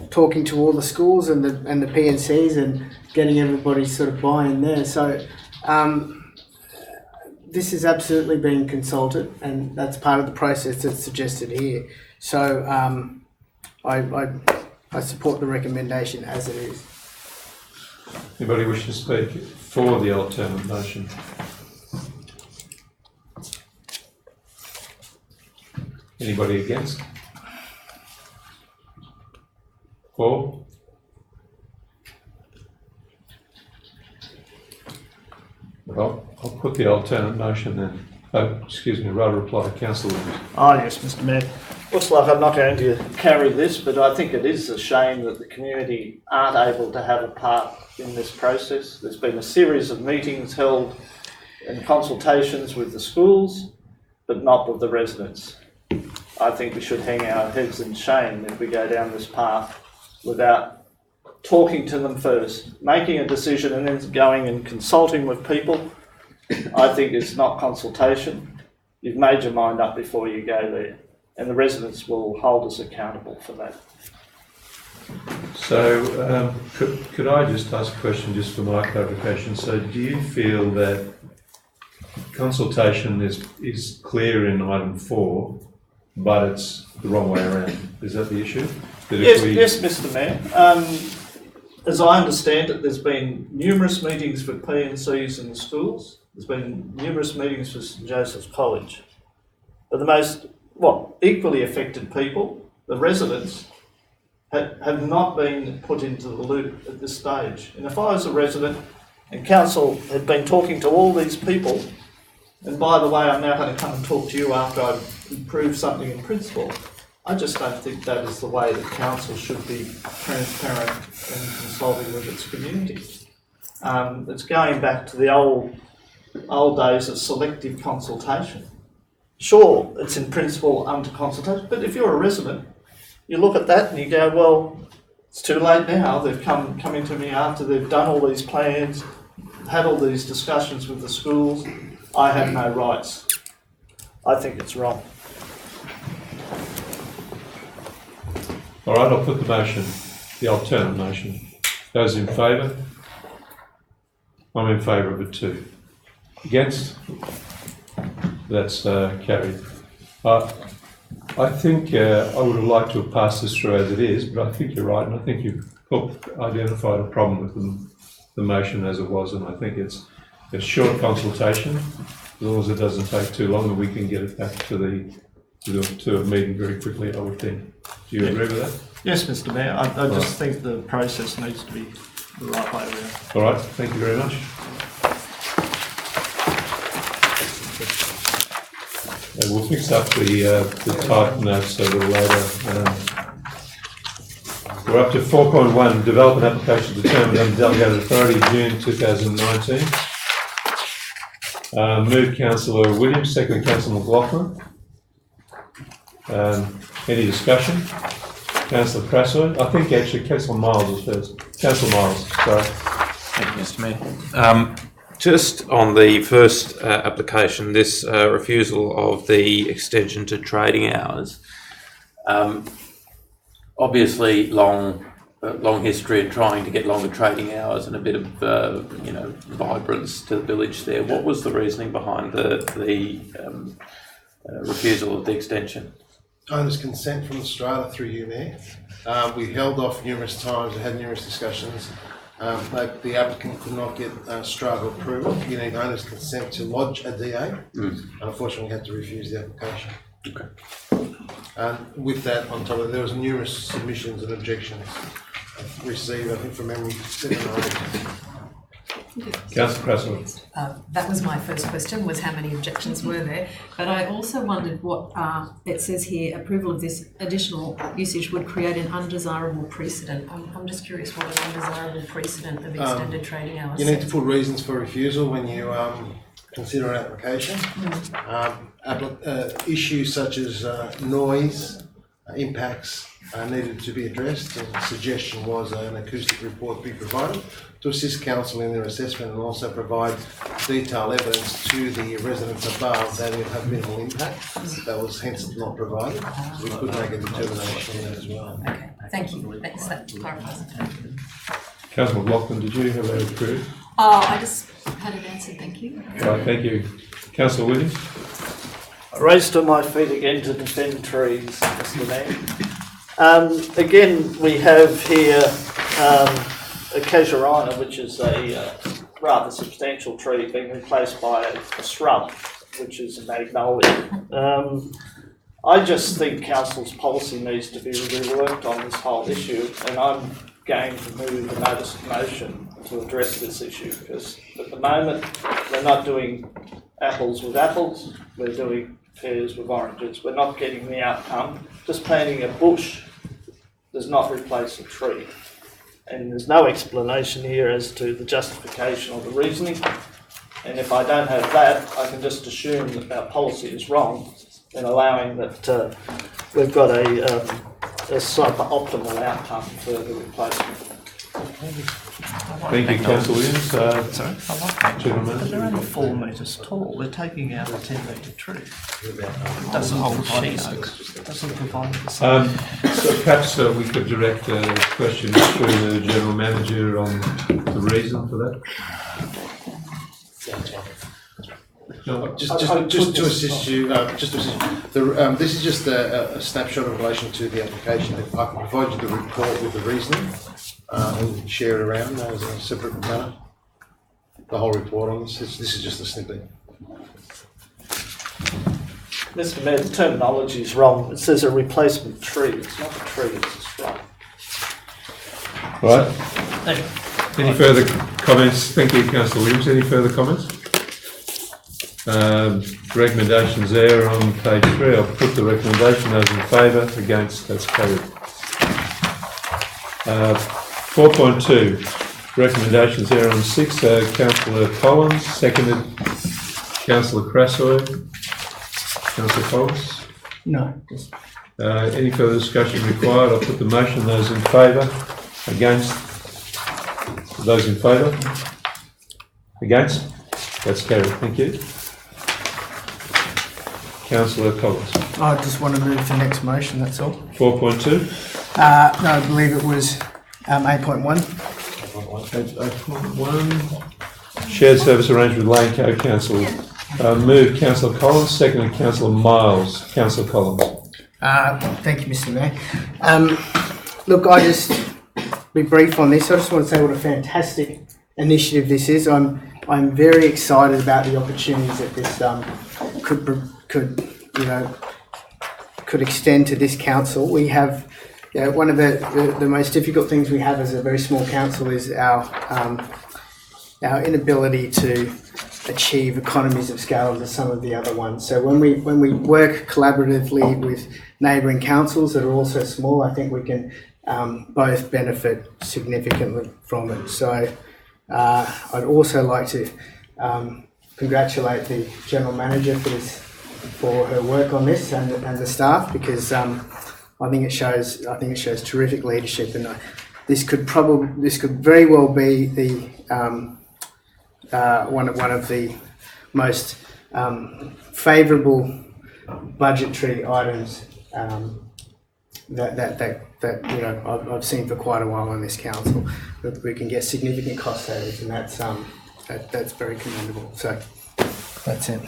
talking to all the schools and the PNCs and getting everybody sort of buy-in there. So this is absolutely being consulted, and that's part of the process that's suggested here. So I support the recommendation as it is. Anybody wish to speak for the alternate motion? Anybody against? For? Well, I'll put the alternate motion then. Right reply, Councillor Williams. Oh yes, Mr. Mayor. Looks like I'm not going to carry this, but I think it is a shame that the community aren't able to have a part in this process. There's been a series of meetings held and consultations with the schools, but not with the residents. I think we should hang our heads in shame if we go down this path without talking to them first, making a decision and then going and consulting with people. I think it's not consultation. You've made your mind up before you go there, and the residents will hold us accountable for that. So could I just ask a question just for my clarification? So do you feel that consultation is clear in item 4, but it's the wrong way around? Is that the issue? That Yes, Mr. Mayor. As I understand it, there's been numerous meetings for PNCs in the schools. There's been numerous meetings for St Joseph's College. But the most, equally affected people, the residents, have not been put into the loop at this stage. And if I was a resident and council had been talking to all these people, and by the way, I'm now going to come and talk to you after I've improved something in principle, I just don't think that is the way that council should be transparent and consulting with its community. It's going back to the old days of selective consultation. Sure, it's in principle under consultation, but if you're a resident, you look at that and you go, well, it's too late now. They've coming to me after they've done all these plans, had all these discussions with the schools. I have no rights. I think it's wrong. All right, I'll put the motion, the alternate motion. Those in favour? I'm in favour of it too. Against? That's carried. I think I would have liked to have passed this through as it is, but I think you're right, and I think you've identified a problem with the motion as it was, and I think it's a short consultation, as long as it doesn't take too long, and we can get it back to a meeting very quickly, I would think. Do you agree with that? Yes, Mr. Mayor. I just think the process needs to be the right way around. All right, thank you very much. And we'll fix up the type notes a little later. We're up to 4.1, development application determined under delegated authority, June 2019. Moved Councillor Williams, second Councillor McLaughlin. Any discussion? Councillor Crasso. I think actually Councillor Miles was first. Councillor Miles, sorry. Thank you, Mr. Mayor. Just on the first application, this refusal of the extension to trading hours, obviously long history in trying to get longer trading hours and a bit of vibrance to the village there. What was the reasoning behind the refusal of the extension? Owner's consent from Australia through you, Mayor. We held off numerous times and had numerous discussions. But the applicant could not get Strata approval. You need owner's consent to lodge a DA. And unfortunately, we had to refuse the application. Okay. With that, on top of it, there was numerous submissions and objections received, I think from memory, 7 or 8. Councillor Crasso. That was my first question, was how many objections were there? But I also wondered what, it says here, approval of this additional usage would create an undesirable precedent. I'm just curious what an undesirable precedent of extended trading hours is. You need to put reasons for refusal when you consider an application. Issues such as noise, impacts needed to be addressed. The suggestion was an acoustic report be provided to assist council in their assessment and also provide detailed evidence to the residents above that it will have minimal impact. That was hence not provided. So we could make a determination on that as well. Okay, thank you. Thanks, that clarifies it. Councillor McLaughlin, did you have that approved? I just had it answered, thank you. Right, thank you. Councillor Williams? I raised to my feet again to defend trees, Mr. Mayor. Again, we have here a casuarina, which is a rather substantial tree, being replaced by a shrub, which is a magnolia. I just think council's policy needs to be reworked on this whole issue, and I'm going to move the notice of motion to address this issue, because at the moment we're not doing apples with apples, we're doing pears with oranges. We're not getting the outcome. Just planting a bush does not replace a tree. And there's no explanation here as to the justification or the reasoning. And if I don't have that, I can just assume that our policy is wrong in allowing that we've got a suboptimal outcome for the replacement. Thank you, Councillor Williams. Sorry, I like that. General But Manager. they're only 4 metres tall. They're taking out a 10-metre tree. Doesn't provide oaks. Doesn't provide the same. So perhaps we could direct a question through the General Manager on the reason for that. No, Just to assist you, this is just a snapshot in relation to the application. I can provide you the report with the reasoning and share it around as a separate matter. The whole report on this. This is just a snippet. Mr. Mayor, the terminology is wrong. It says a replacement tree. It's not a tree, it's a shrub. Right. Any further comments? Thank you, Councillor Williams. Any further comments? Recommendations there on page 3. I'll put the recommendation. Those in favour, against, that's carried. 4.2. Recommendations there on 6. Councillor Collins, seconded Councillor Crassoy. Councillor Collins. No, just Any further discussion required? I'll put the motion. Those in favour? Against? Those in favour? Against? That's carried. Thank you. Councillor Collins. I just want to move to the next motion, that's all. 4.2. No, I believe it was 8.1. 8.1. Shared service arrangement with Lane Co Council. Moved Councillor Collins, seconded Councillor Miles. Councillor Collins. Thank you, Mr. Mayor. Look, I just be brief on this. I just want to say what a fantastic initiative this is. I'm very excited about the opportunities that this could extend to this council. We have, one of the most difficult things we have as a very small council is our inability to achieve economies of scale to some of the other ones. So when we work collaboratively with neighbouring councils that are also small, I think we can both benefit significantly from it. So I'd also like to congratulate the General Manager for her work on this and the staff, because I think it shows terrific leadership, and this could very well be the one of the most favourable budgetary items that I've seen for quite a while on this council. That we can get significant cost savings, and that's very commendable. So that's it.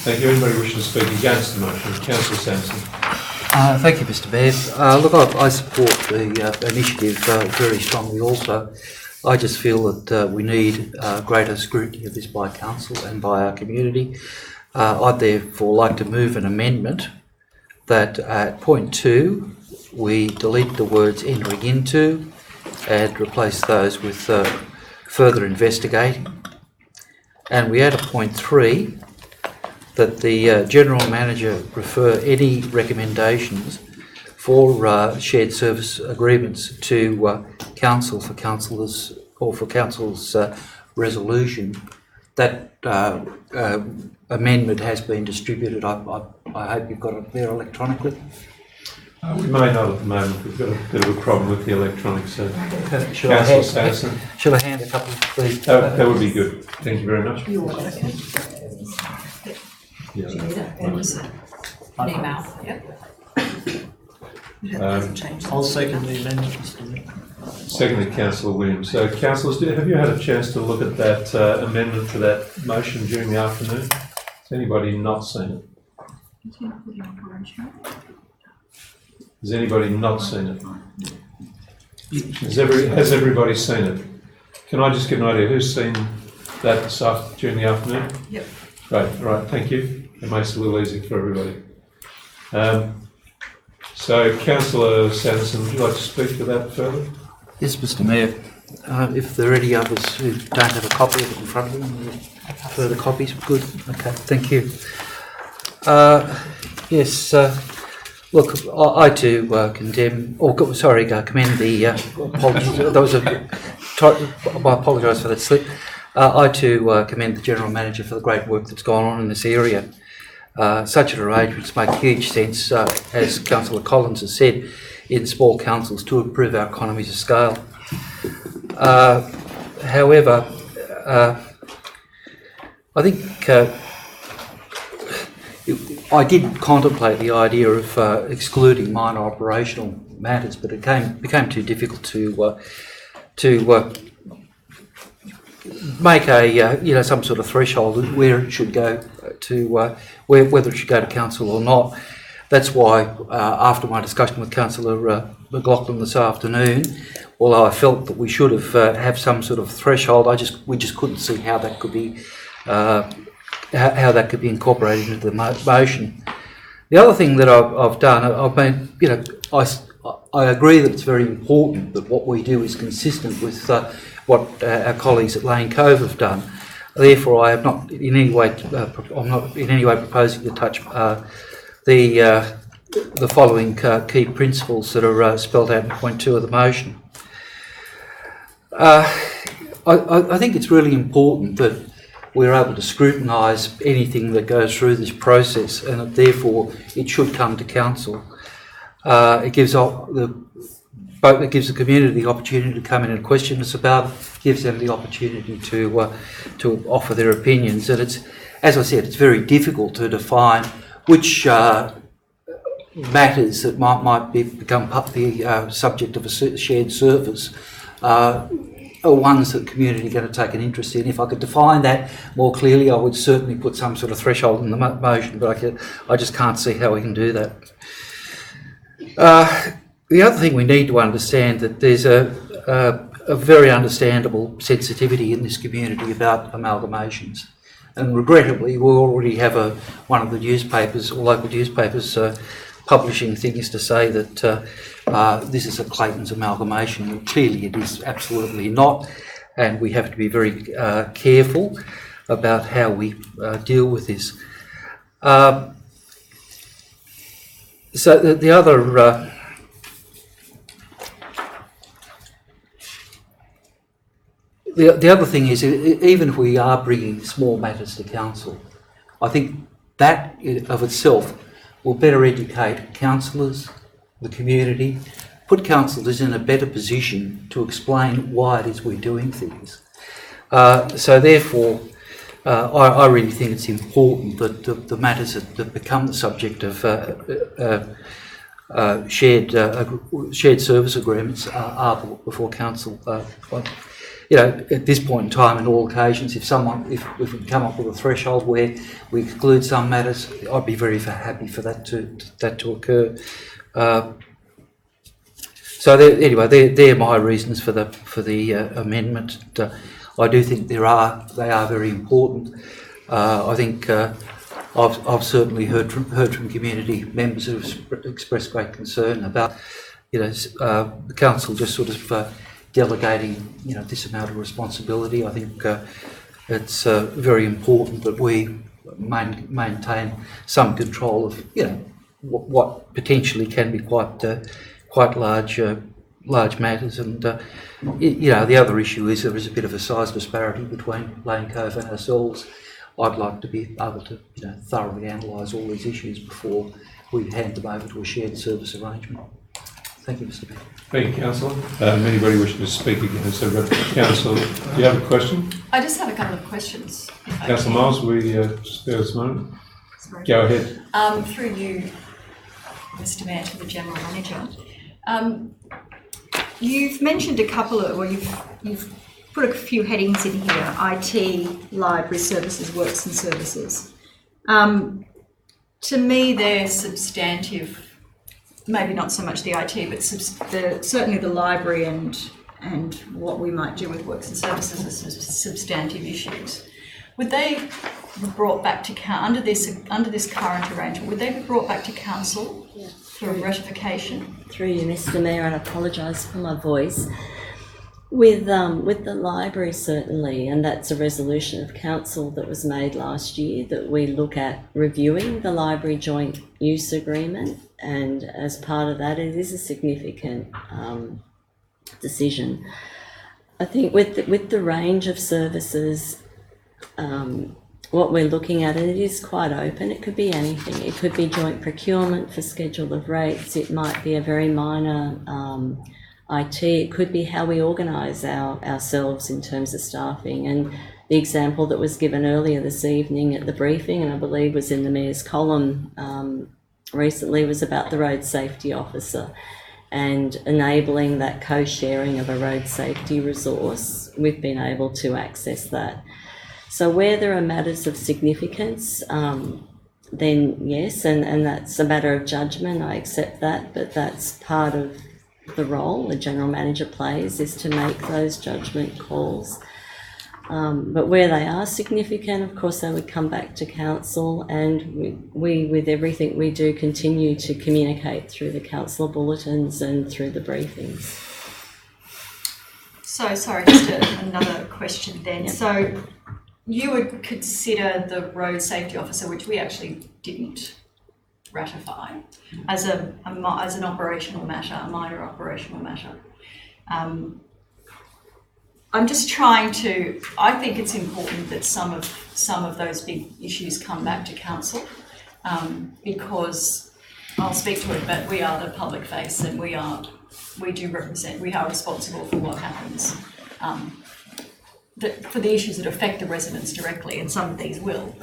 Thank you. Anybody wishing to speak against the motion? Councillor Sanderson. Thank you, Mr. Mayor. Look, I support the initiative very strongly also. I just feel that we need greater scrutiny of this by council and by our community. I'd therefore like to move an amendment that at point 2 we delete the words entering into and replace those with further investigating. And we add a point 3 that the General Manager refer any recommendations for shared service agreements to council for councillors or for council's resolution. That amendment has been distributed. I hope you've got it there electronically. We may not at the moment. We've got a bit of a problem with the electronics. So. Shall I hand a couple, please? That would be good. Thank you very much. You're welcome. Yeah. An email, yeah. I'll second the amendment, Mr. Mayor. Secondly, Councillor Williams. So, councillors, have you had a chance to look at that amendment to that motion during the afternoon? Has anybody not seen it? Has anybody not seen it? Has everybody seen it? Can I just get an idea who's seen that during the afternoon? Yep. Right, thank you. It makes it a little easier for everybody. So, Councillor Sanderson, would you like to speak to that further? Yes, Mr. Mayor. If there are any others who don't have a copy of it in front of them, further copies, good. Okay, thank you. Yes, look, I too commend the apologies. There was I apologise for that slip. I too commend the General Manager for the great work that's gone on in this area. Such an arrangements make huge sense, as Councillor Collins has said, in small councils to improve our economies of scale. However, I think I did contemplate the idea of excluding minor operational matters, but it became too difficult to make a some sort of threshold where it should go to whether it should go to council or not. That's why after my discussion with Councillor McLaughlin this afternoon, although I felt that we should have some sort of threshold, we just couldn't see how that could be incorporated into the motion. The other thing that I've done, I agree that it's very important that what we do is consistent with what our colleagues at Lane Cove have done. Therefore, I'm not in any way proposing to touch the following key principles that are spelled out in point 2 of the motion. I think it's really important that we're able to scrutinise anything that goes through this process, and that therefore it should come to council. It gives the community the opportunity to come in and question us about it, gives them the opportunity to offer their opinions. And it's, as I said, it's very difficult to define which matters that might become the subject of a shared service are ones that the community are going to take an interest in. If I could define that more clearly, I would certainly put some sort of threshold in the motion, but I just can't see how we can do that. The other thing we need to understand that there's a very understandable sensitivity in this community about amalgamations. And regrettably, we already have one of the newspapers, or local newspapers, publishing things to say that this is a Clayton's amalgamation. And clearly it is absolutely not, and we have to be very careful about how we deal with this. So the other the other thing is, even if we are bringing small matters to council, I think that of itself will better educate councillors, the community, put councillors in a better position to explain why it is we're doing things. So therefore, I really think it's important that the matters that become the subject of shared service agreements are brought before council. At this point in time, in all occasions, if we come up with a threshold where we exclude some matters, I'd be very happy for that to occur. So they're my reasons for the amendment. I do think they are very important. I think I've certainly heard from community members who have expressed great concern about the council just sort of delegating this amount of responsibility. I think it's very important that we maintain some control of what potentially can be quite large matters. And the other issue is there is a bit of a size disparity between Lane Cove and ourselves. I'd like to be able to thoroughly analyse all these issues before we hand them over to a shared service arrangement. Thank you, Mr. Mayor. Thank you, Councillor. Anybody wishing to speak against the Councillor, do you have a question? I just have a couple of questions. Councillor Miles, we spare this moment. Sorry. Go ahead. Through you, Mr. Mayor, to the General Manager. You've mentioned a couple of, well, you've put a few headings in here: IT, library services, works and services. To me, they're substantive. Maybe not so much the IT, but certainly the library and what we might do with works and services are substantive issues. Would they be brought back to under this current arrangement? Would they be brought back to council for ratification? Through you, Mr. Mayor, and I apologise for my voice. With the library, certainly, and that's a resolution of council that was made last year, that we look at reviewing the library joint use agreement, and as part of that, it is a significant decision. I think with the range of services, what we're looking at, and it is quite open. It could be anything. It could be joint procurement for schedule of rates. It might be a very minor IT. It could be how we organise ourselves in terms of staffing. And the example that was given earlier this evening at the briefing, and I believe was in the Mayor's column recently, was about the road safety officer and enabling that co-sharing of a road safety resource. We've been able to access that. So where there are matters of significance, then yes, and that's a matter of judgment. I accept that, but that's part of the role the General Manager plays, is to make those judgment calls. But where they are significant, of course, they would come back to council, and we with everything we do, continue to communicate through the councillor bulletins and through the briefings. So, sorry, just another question then. Yep. So you would consider the road safety officer, which we actually didn't ratify, as an operational matter, a minor operational matter. I'm just trying to, I think it's important that some of those big issues come back to council, because I'll speak to it, but we are the public face and we are responsible for what happens, for the issues that affect the residents directly, and some of these will.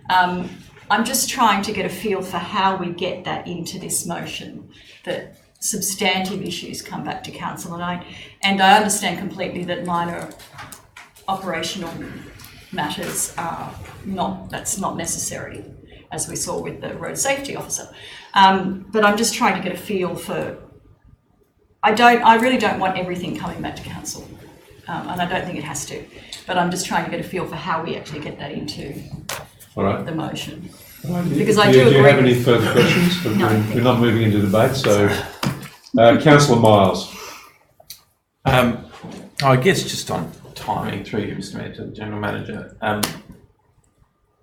I'm just trying to get a feel for how we get that into this motion, that substantive issues come back to council, and I understand completely that minor operational matters that's not necessary, as we saw with the road safety officer. But I'm just trying to get a feel for, I really don't want everything coming back to council, and I don't think it has to, but I'm just trying to get a feel for how we actually get that into the motion. Because I do agree. Do you have any further questions? No, we're not moving into debate, so Councillor Miles. I guess just on timing, through you, Mr. Mayor, to the General Manager,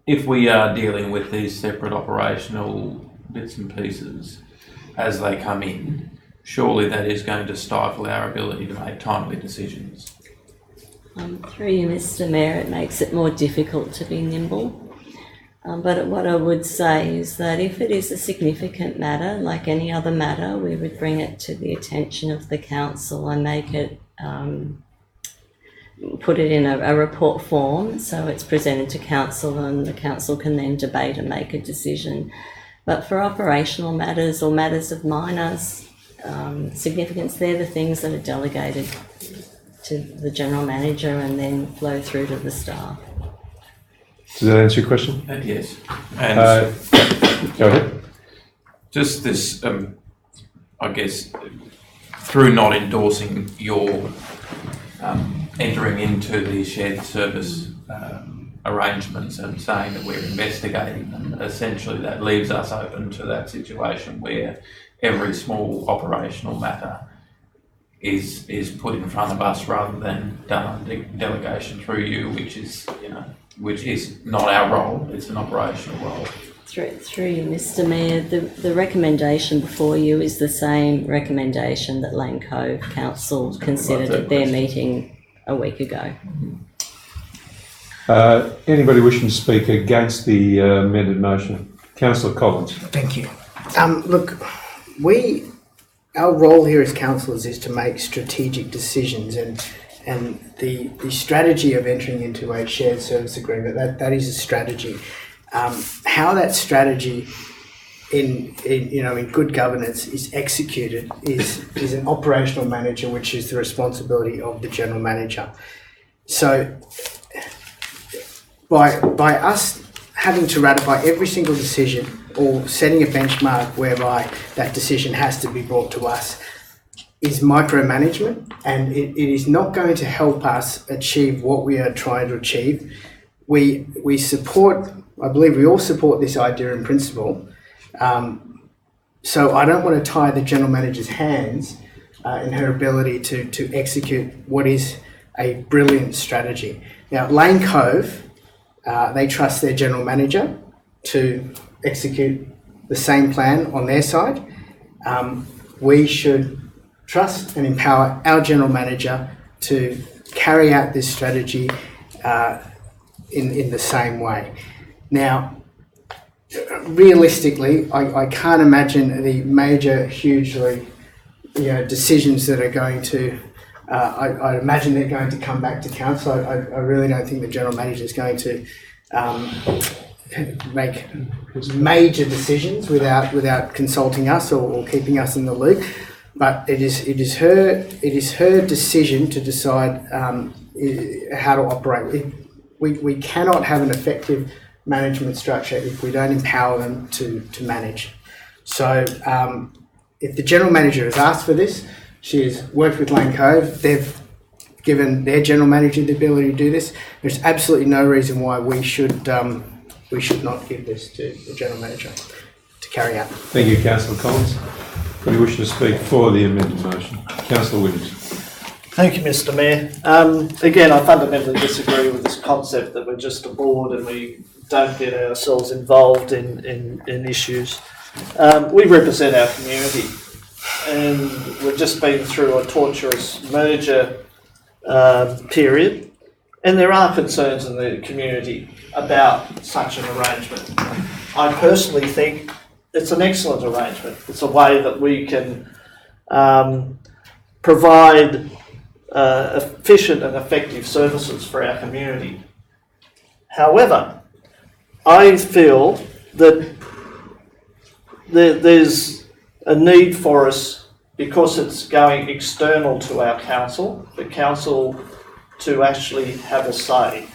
if we are dealing with these separate operational bits and pieces as they come in, surely that is going to stifle our ability to make timely decisions. Through you, Mr. Mayor, it makes it more difficult to be nimble. But what I would say is that if it is a significant matter, like any other matter, we would bring it to the attention of the council and make it, put it in a report form, so it's presented to council and the council can then debate and make a decision. But for operational matters or matters of minor significance, they're the things that are delegated to the General Manager and then flow through to the staff. Does that answer your question? Yes. And go ahead. Just this, I guess, through not endorsing your entering into the shared service arrangements and saying that we're investigating them, essentially that leaves us open to that situation where every small operational matter is put in front of us rather than done on delegation through you, which is not our role, it's an operational role. Through you, Mr. Mayor, the recommendation before you is the same recommendation that Lane Cove Council considered at their meeting a week ago. Anybody wishing to speak against the amended motion? Councillor Collins. Thank you. Look, our role here as councillors is to make strategic decisions, and the strategy of entering into a shared service agreement, that is a strategy. How that strategy in good governance is executed is an operational manager, which is the responsibility of the General Manager. So by us having to ratify every single decision or setting a benchmark whereby that decision has to be brought to us is micromanagement, and it is not going to help us achieve what we are trying to achieve. We support, I believe we all support this idea in principle, so I don't want to tie the General Manager's hands in her ability to execute what is a brilliant strategy. Now, Lane Cove, they trust their General Manager to execute the same plan on their side. We should trust and empower our General Manager to carry out this strategy in the same way. Now, realistically, I can't imagine the major, hugely decisions that are going to, I imagine they're going to come back to council. I really don't think the General Manager is going to make major decisions without consulting us or keeping us in the loop. But it is her decision to decide how to operate. We cannot have an effective management structure if we don't empower them to manage. So if the General Manager has asked for this, she has worked with Lane Cove, they've given their General Manager the ability to do this. There's absolutely no reason why we should not give this to the General Manager to carry out. Thank you, Councillor Collins. Anybody wishing to speak for the amended motion? Councillor Williams. Thank you, Mr. Mayor. Again, I fundamentally disagree with this concept that we're just a board and we don't get ourselves involved in issues. We represent our community, and we've just been through a torturous merger period, and there are concerns in the community about such an arrangement. I personally think it's an excellent arrangement. It's a way that we can provide efficient and effective services for our community. However, I feel that there's a need for us, because it's going external to our council, the council to actually have a say.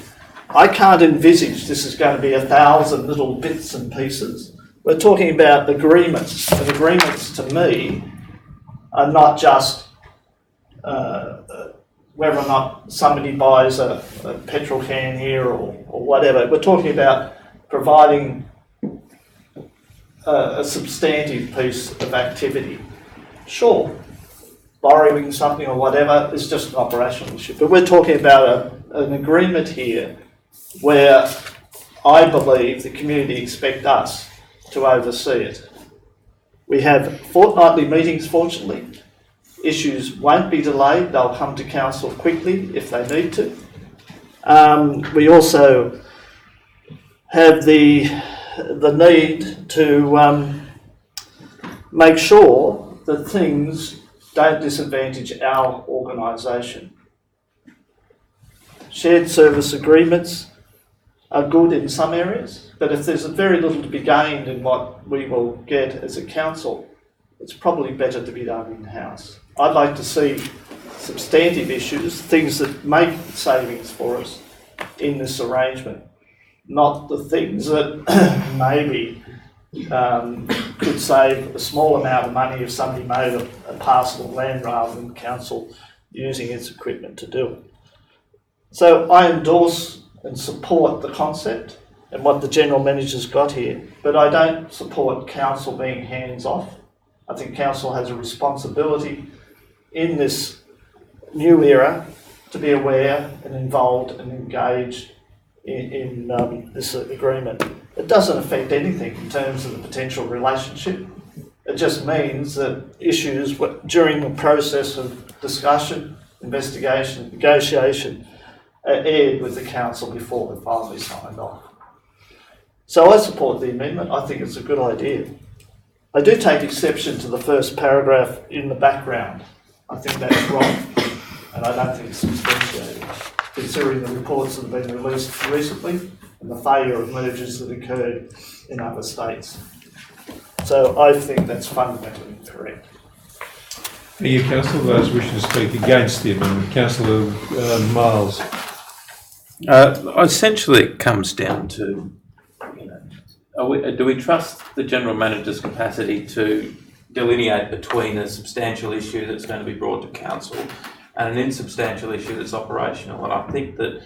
I can't envisage this is going to be 1,000 little bits and pieces. We're talking about agreements, and agreements to me are not just whether or not somebody buys a petrol can here or whatever. We're talking about providing a substantive piece of activity. Sure, borrowing something or whatever is just an operational issue, but we're talking about an agreement here where I believe the community expect us to oversee it. We have fortnightly meetings, fortunately. Issues won't be delayed, they'll come to council quickly if they need to. We also have the need to make sure that things don't disadvantage our organisation. Shared service agreements are good in some areas, but if there's very little to be gained in what we will get as a council, it's probably better to be done in-house. I'd like to see substantive issues, things that make savings for us in this arrangement, not the things that maybe could save a small amount of money if somebody made a parcel of land rather than council using its equipment to do it. So I endorse and support the concept and what the General Manager's got here, but I don't support council being hands-off. I think council has a responsibility in this new era to be aware and involved and engaged in this agreement. It doesn't affect anything in terms of the potential relationship. It just means that issues during the process of discussion, investigation, negotiation are aired with the council before they're finally signed off. So I support the amendment. I think it's a good idea. I do take exception to the first paragraph in the background. I think that's wrong, and I don't think it's substantiated, considering the reports that have been released recently and the failure of mergers that occurred in other states. So I think that's fundamentally incorrect. Thank you, Councillor. Those wishing to speak against the amendment, Councillor Miles. Essentially, it comes down to, do we trust the General Manager's capacity to delineate between a substantial issue that's going to be brought to Council and an insubstantial issue that's operational? And I think that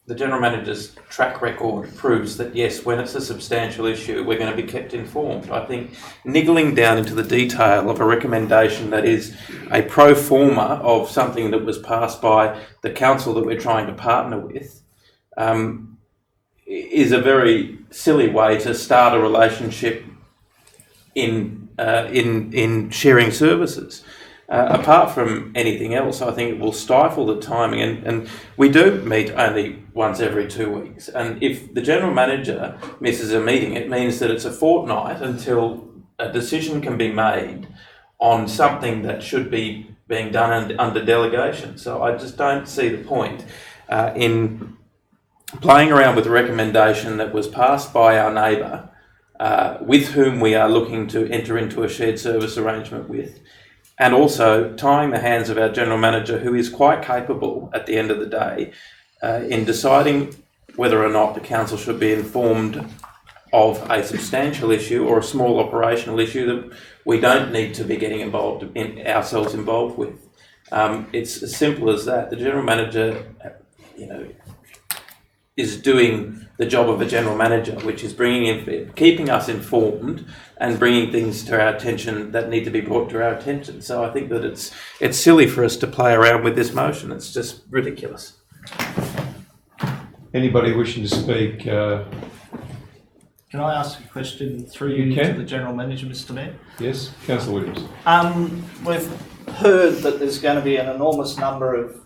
the General Manager's track record proves that, yes, when it's a substantial issue, we're going to be kept informed. I think niggling down into the detail of a recommendation that is a pro forma of something that was passed by the Council that we're trying to partner with is a very silly way to start a relationship in sharing services. Apart from anything else, I think it will stifle the timing, and we do meet only once every 2 weeks. And if the General Manager misses a meeting, it means that it's a fortnight until a decision can be made on something that should be being done under delegation. So I just don't see the point in playing around with a recommendation that was passed by our neighbour, with whom we are looking to enter into a shared service arrangement with, and also tying the hands of our General Manager, who is quite capable at the end of the day in deciding whether or not the Council should be informed of a substantial issue or a small operational issue that we don't need to be getting ourselves involved with. It's as simple as that. The General Manager, is doing the job of a General Manager, which is keeping us informed and bringing things to our attention that need to be brought to our attention. So I think that it's silly for us to play around with this motion. It's just ridiculous. Anybody wishing to speak? Can I ask a question through you to the General Manager, Mr. Mayor? Yes, Councillor Williams. We've heard that there's going to be an enormous number of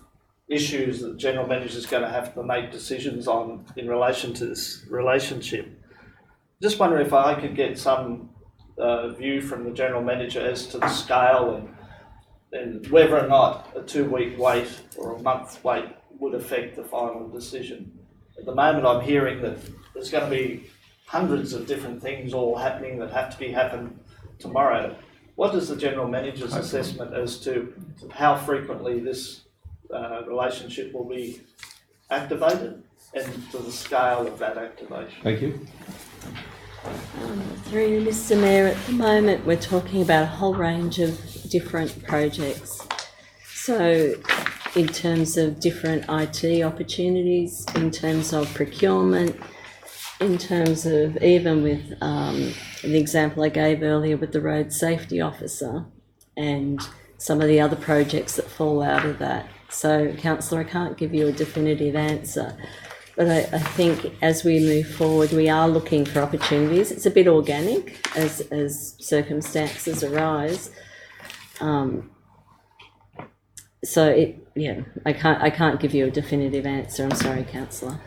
issues that the General Manager is going to have to make decisions on in relation to this relationship. Just wonder if I could get some view from the General Manager as to the scale and whether or not a 2-week wait or a month's wait would affect the final decision. At the moment I'm hearing that there's going to be hundreds of different things all happening that have to happen tomorrow. What is the General Manager's assessment as to how frequently this relationship will be activated and to the scale of that activation? Thank you. Through you, Mr. Mayor, at the moment we're talking about a whole range of different projects. So in terms of different IT opportunities, in terms of procurement, in terms of even with the example I gave earlier with the road safety officer and some of the other projects that fall out of that. So, Councillor, I can't give you a definitive answer, but I think as we move forward, we are looking for opportunities. It's a bit organic as circumstances arise. I can't give you a definitive answer. I'm sorry, Councillor.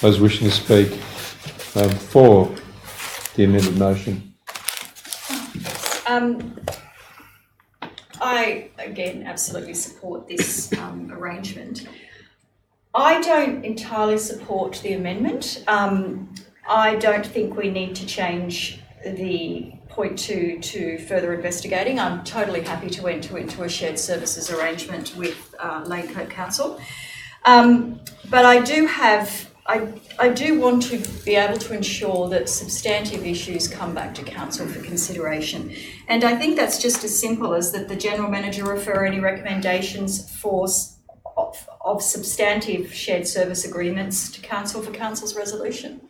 I was wishing to speak for the amended motion. I, again, absolutely support this arrangement. I don't entirely support the amendment. I don't think we need to change the point to further investigating. I'm totally happy to enter into a shared services arrangement with Lane Coat Council. But I do want to be able to ensure that substantive issues come back to Council for consideration. And I think that's just as simple as that the General Manager refer any recommendations of substantive shared service agreements to Council for Council's resolution.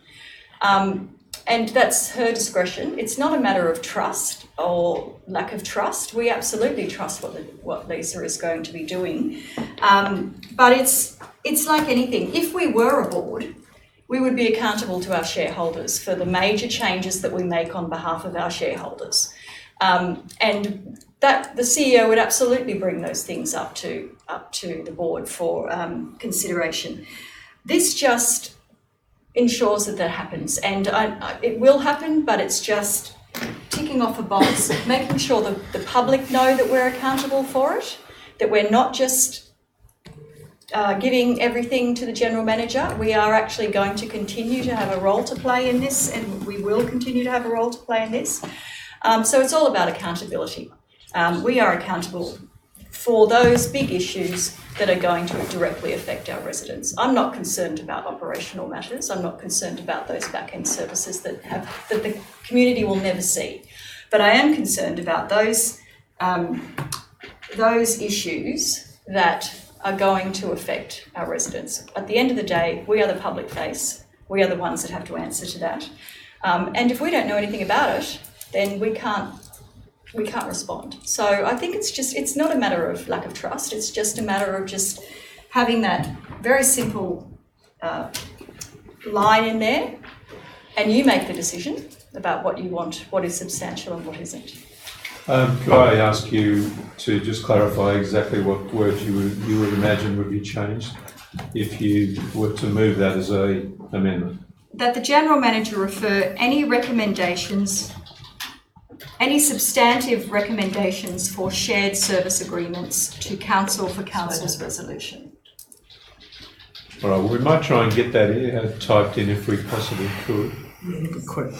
And that's her discretion. It's not a matter of trust or lack of trust. We absolutely trust what Lisa is going to be doing. But it's like anything. If we were a board, we would be accountable to our shareholders for the major changes that we make on behalf of our shareholders. And that the CEO would absolutely bring those things up to the board for consideration. This just ensures that happens, and it will happen, but it's just ticking off a box, making sure that the public know that we're accountable for it, that we're not just giving everything to the General Manager. We are actually going to continue to have a role to play in this, and we will continue to have a role to play in this. So it's all about accountability. We are accountable for those big issues that are going to directly affect our residents. I'm not concerned about operational matters. I'm not concerned about those back-end services that the community will never see. But I am concerned about those issues that are going to affect our residents. At the end of the day, we are the public face. We are the ones that have to answer to that. And if we don't know anything about it, then we can't respond. So I think it's not a matter of lack of trust. It's just a matter of just having that very simple line in there, and you make the decision about what you want, what is substantial and what isn't. Could I ask you to just clarify exactly what words you would imagine would be changed if you were to move that as an amendment? That the General Manager refer any substantive recommendations for shared service agreements to Council for Council's resolution. All right, well, we might try and get that typed in if we possibly could. Good question.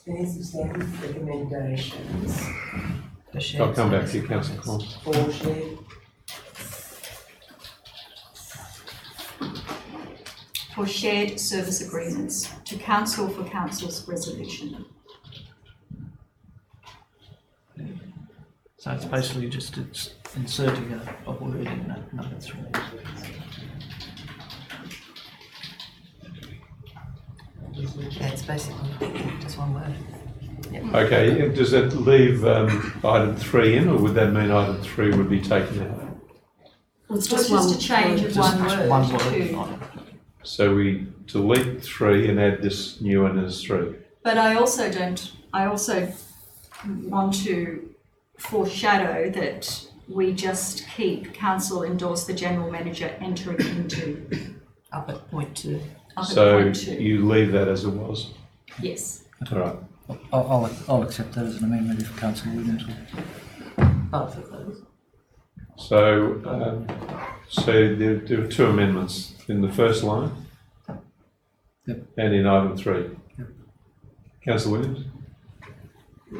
Any substantive recommendations I'll come back to you, Councillor Collins. for shared For shared service agreements to Council for Council's resolution. So it's basically just inserting a word in that number 3. Yeah, it's basically just one word. Okay, does that leave item 3 in, or would that mean item 3 would be taken out? Well, it's just a change of one word. One word to- on it. So we delete 3 and add this new one as 3. But I also want to foreshadow that we just keep council endorse the general manager entering into Up at point 2. up at So point 2. you leave that as it was. Yes. All right. I'll accept that as an amendment if Councillor Williams will. Both of those. So, there are two amendments in the first line. Yep. And in item 3. Yep. Councillor Williams,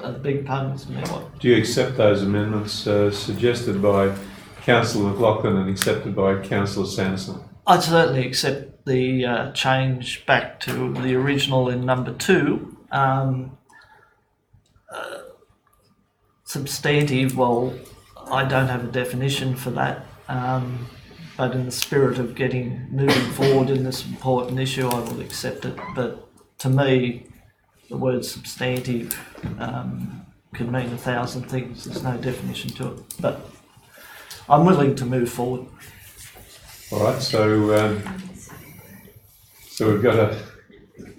A big pardon, Mr Mayor. do you accept those amendments suggested by Councillor McLaughlin and accepted by Councillor Sanderson? I'd certainly accept the change back to the original in number 2. Substantive, well, I don't have a definition for that, but in the spirit of moving forward in this important issue, I will accept it. But to me, the word substantive can mean 1,000 things. There's no definition to it, but I'm willing to move forward. All right, so we've got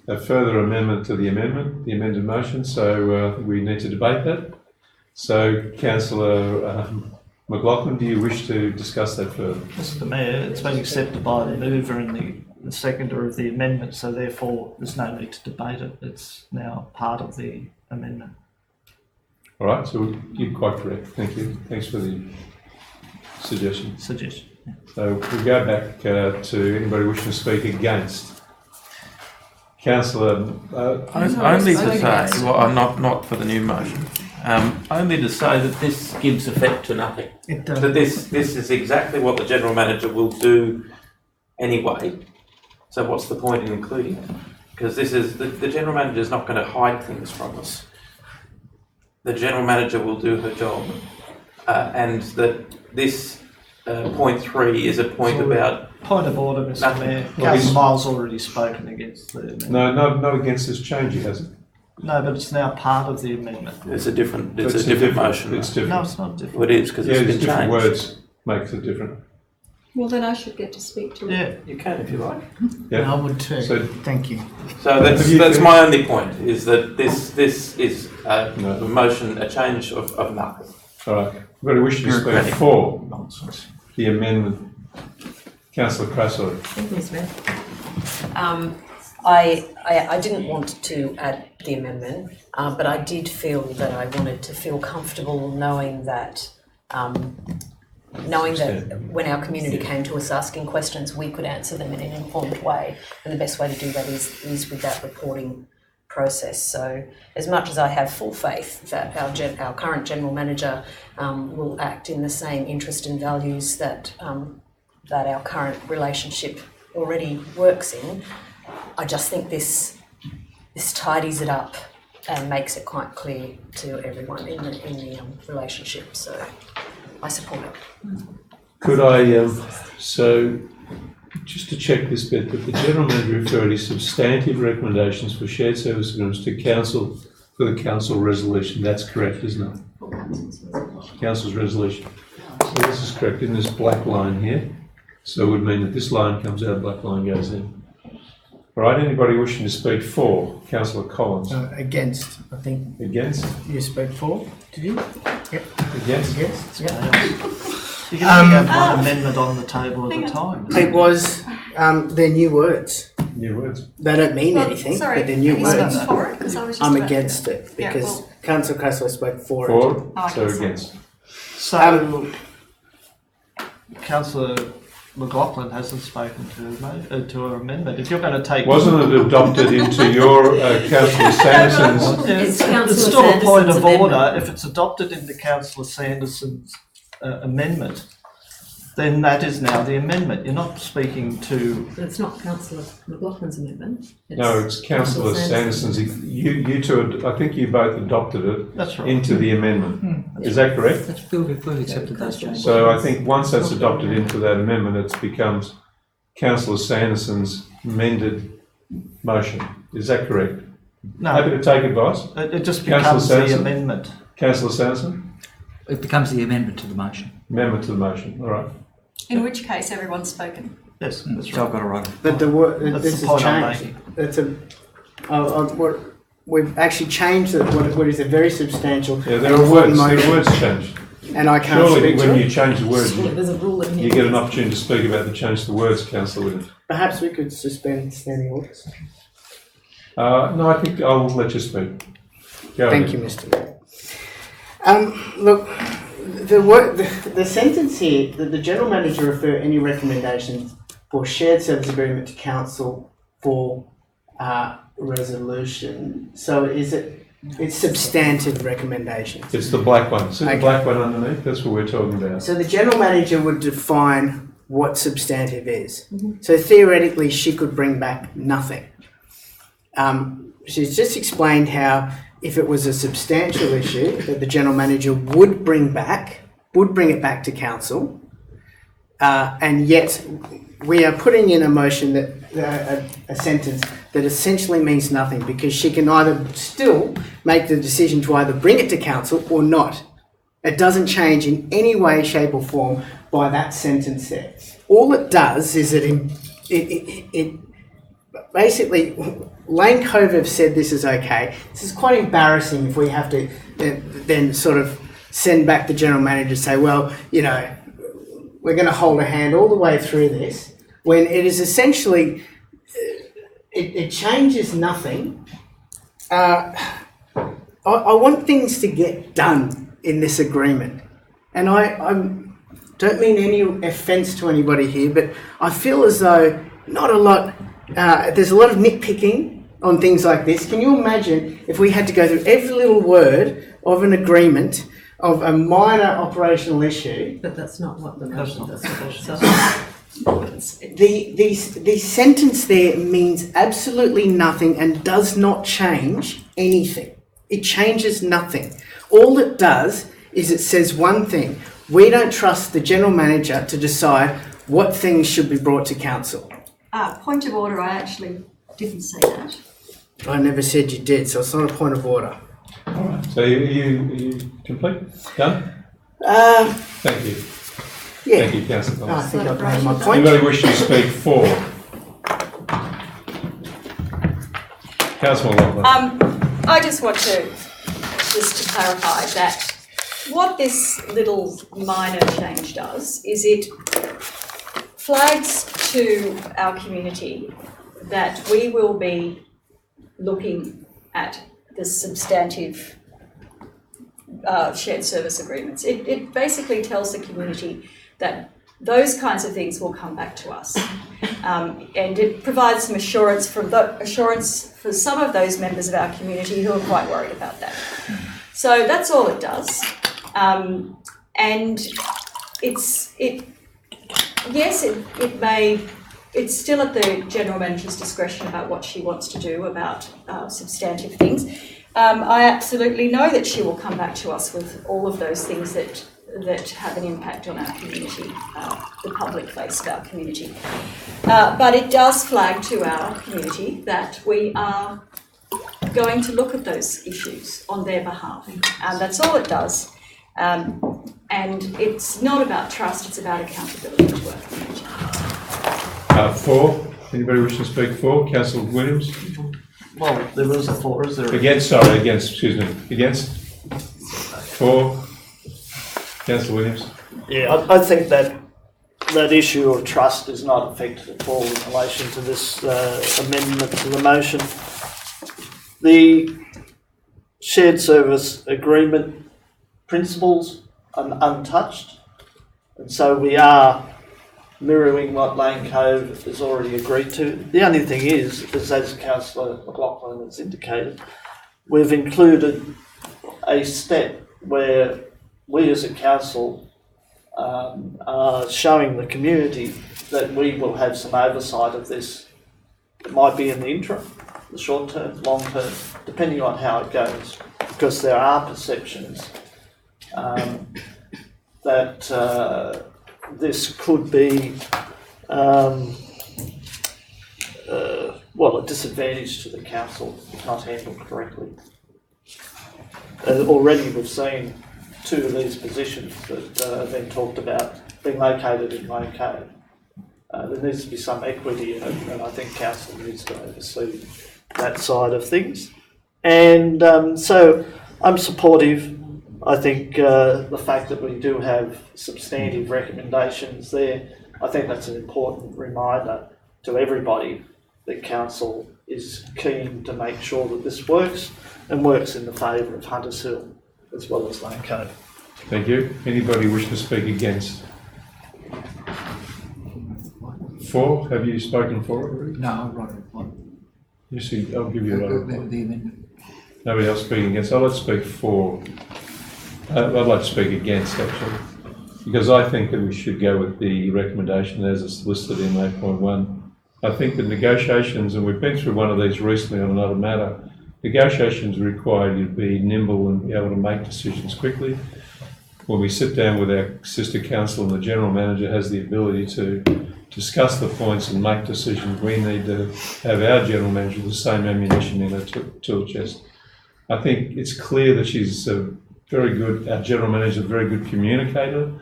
a further amendment to the amended motion, so we need to debate that. So, Councillor McLaughlin, do you wish to discuss that further? Mr Mayor, it's been accepted by the mover and the seconder of the amendment, so therefore there's no need to debate it. It's now part of the amendment. All right, so you're quite correct. Thank you. Thanks for the suggestion. Yeah. So we'll go back to anybody wishing to speak against. Councillor, Only to say, well, I'm not for the new motion. Only to say that this gives effect to nothing. It does. That this is exactly what the general manager will do anyway. So what's the point in including it? Because this is the general manager is not going to hide things from us. The general manager will do her job, and that this point 3 is a point about. Point of order, Mr Nothing. Mayor. Well, Councillor Miles already spoken against the amendment. no, not against this change, he hasn't. No, but it's now part of the amendment. It's a different It's motion. It's different. No, it's not different. Well, it is because Yeah, it's there's been different changed. words makes it different. Well, then I should get to speak to it. Yeah. You can if you like. Yeah. I would too. So- Thank you. So that's Have you my only point, is that this is No. a motion, a change of nothing. All right. Anybody wishing to speak Bureaucratic for nonsense. the amendment? Councillor Crassoy. Thank you, Mr Mayor. I didn't want to add the amendment, but I did feel that I wanted to feel comfortable knowing that when our community came to us asking questions, we could answer them in an informed way. And the best way to do that is with that reporting process. So as much as I have full faith that our current general manager will act in the same interest and values that our current relationship already works in, I just think this tidies it up and makes it quite clear to everyone in the relationship. So I support it. Could I, so just to check this bit, that the general manager referred his substantive recommendations for shared service agreements to council for the council resolution. That's correct, isn't it? Council's resolution. So this is correct in this black line here. So it would mean that this line comes out, black line goes in. All right, anybody wishing to speak for? Councillor Collins. Against, I think. Against? You spoke for, did you? Yep. Against? Yes. Yep. You can only have one amendment on the table at a time. It was, they're new words. New words. They don't mean anything, Sorry, but they're new he words. spoke for it, 'cause I was just I'm about to- against it Yeah, because well- Councillor Cresswell spoke for it. For? I So guess so. against. So, Councillor McLaughlin hasn't spoken to her amendment. If you're going to take... Wasn't it adopted into your Councillor Sanderson's? It's It's Councillor still a point of Sanderson's order. amendment. If it's adopted into Councillor Sanderson's amendment, then that is now the amendment. You're not speaking to... But it's not Councillor McLaughlin's amendment. No, it's Councillor Sanderson's. You two, I think you both adopted it That's right. into the amendment. Is that correct? That's fully accepted those changes. So I think once that's adopted into that amendment, it becomes Councillor Sanderson's amended motion. Is that correct? Happy No, to take advice? it just Councillor becomes the Sanderson? amendment. Councillor Sanderson? It becomes the amendment to the motion. Amendment to the motion, all right. In which case, everyone's spoken. Yes, that's So I've right. got to write it. But the word, That's this the has point I'm changed. making. It's we've actually changed what is a very substantial Yeah, there are words. There are words changed. and I can't Surely, speak to when it. you change the words, There's a rule in you here. get an opportunity to speak about the change to the words, Councillor Williams. Perhaps we could suspend standing orders. No, I think I'll let you speak. Go Thank ahead. you, Mr. Mayor. Look, the sentence here that the general manager refer any recommendations for shared service agreement to council for resolution. So it's substantive recommendations. It's the black one. See the Okay. black one underneath? That's what we're talking about. So the general manager would define what substantive is. So theoretically, she could bring back nothing. She's just explained how if it was a substantial issue that the general manager would bring it back to council, and yet we are putting in a motion that a sentence that essentially means nothing because she can either still make the decision to either bring it to council or not. It doesn't change in any way, shape or form by that sentence there. All it does is it basically, Lane Cove have said this is okay. This is quite embarrassing if we have to then sort of send back the general manager to say, well, you know, we're going to hold a hand all the way through this, when it is essentially, it changes nothing. I want things to get done in this agreement. And I don't mean any offence to anybody here, but I feel as though there's a lot of nitpicking on things like this. Can you imagine if we had to go through every little word of an agreement of a minor operational issue? But that's not what the motion does. The sentence there means absolutely nothing and does not change anything. It changes nothing. All it does is it says one thing. We don't trust the general manager to decide what things should be brought to council. Point of order, I actually didn't say that. I never said you did, so it's not a point of order. All right. So are you complete? Done? Thank you. Yeah. Thank you, Councillor I Collins. think I've made my point. Anybody wish to speak for? Councillor Loughlin. I just want to clarify that what this little minor change does is it flags to our community that we will be looking at the substantive shared service agreements. It basically tells the community that those kinds of things will come back to us. And it provides some assurance for some of those members of our community who are quite worried about that. So that's all it does. And it's still at the General Manager's discretion about what she wants to do about substantive things. I absolutely know that she will come back to us with all of those things that have an impact on our community, the public face of our community. But it does flag to our community that we are going to look at those issues on their behalf. That's all it does. And it's not about trust, it's about accountability to our community. For? Anybody wish to speak for? Councillor Williams? Well, there was a for, is there? Against, excuse me. Against? For? Councillor Williams? Yeah, I think that issue of trust is not affected at all in relation to this amendment to the motion. The shared service agreement principles are untouched, and so we are mirroring what Lane Cove has already agreed to. The only thing is as Councillor McLaughlin has indicated, we've included a step where we as a council are showing the community that we will have some oversight of this. It might be in the interim, the short term, long term, depending on how it goes, because there are perceptions that this could be a disadvantage to the council if not handled correctly. Already we've seen two of these positions that have been talked about being located in Lane Cove. There needs to be some equity in it, and I think council needs to oversee that side of things. And so I'm supportive. I think the fact that we do have substantive recommendations there, I think that's an important reminder to everybody that council is keen to make sure that this works and works in the favour of Hunters Hill as well as Lane Cove. Thank you. Anybody wish to speak against? For? Have you spoken for it already? No, I'll write it. You see, I'll give you a The vote. amendment. Nobody else speaking against? I'd like to speak for. I'd like to speak against, actually, because I think that we should go with the recommendation as it's listed in 8.1. I think the negotiations, and we've been through one of these recently on another matter, negotiations require you to be nimble and be able to make decisions quickly. When we sit down with our sister council and the general manager has the ability to discuss the points and make decisions, we need to have our general manager the same ammunition in her tool chest. I think it's clear that she's very good, our general manager is a very good communicator.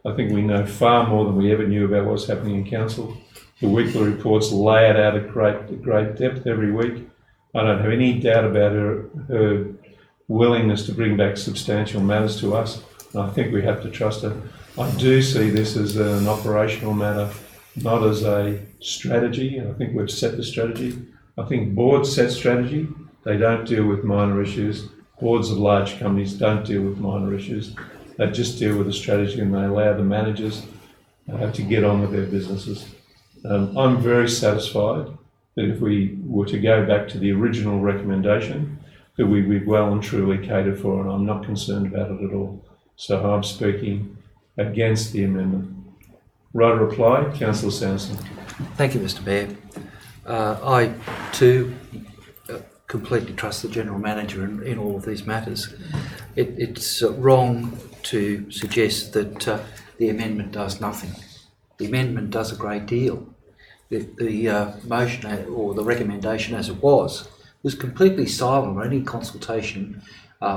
I think we know far more than we ever knew about what's happening in council. The weekly reports lay it out at great depth every week. I don't have any doubt about her willingness to bring back substantial matters to us. And I think we have to trust her. I do see this as an operational matter, not as a strategy. And I think we've set the strategy. I think boards set strategy. They don't deal with minor issues. Boards of large companies don't deal with minor issues. They just deal with the strategy and they allow the managers to get on with their businesses. I'm very satisfied that if we were to go back to the original recommendation, that we'd be well and truly catered for, and I'm not concerned about it at all. So I'm speaking against the amendment. Right reply, Councillor Sanderson. Thank you, Mr. Mayor. I too completely trust the General Manager in all of these matters. It's wrong to suggest that the amendment does nothing. The amendment does a great deal. The motion or the recommendation as it was completely silent on any consultation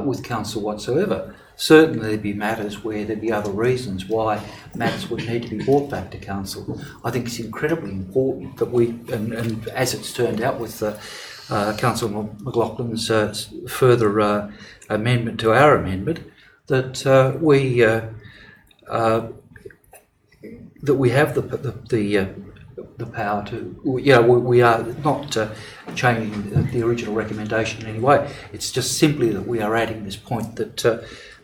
with council whatsoever. Certainly there'd be matters where there'd be other reasons why matters would need to be brought back to council. I think it's incredibly important that we, and as it's turned out with Councillor McLaughlin's further amendment to our amendment, that we have the power to, we are not changing the original recommendation in any way. It's just simply that we are adding this point that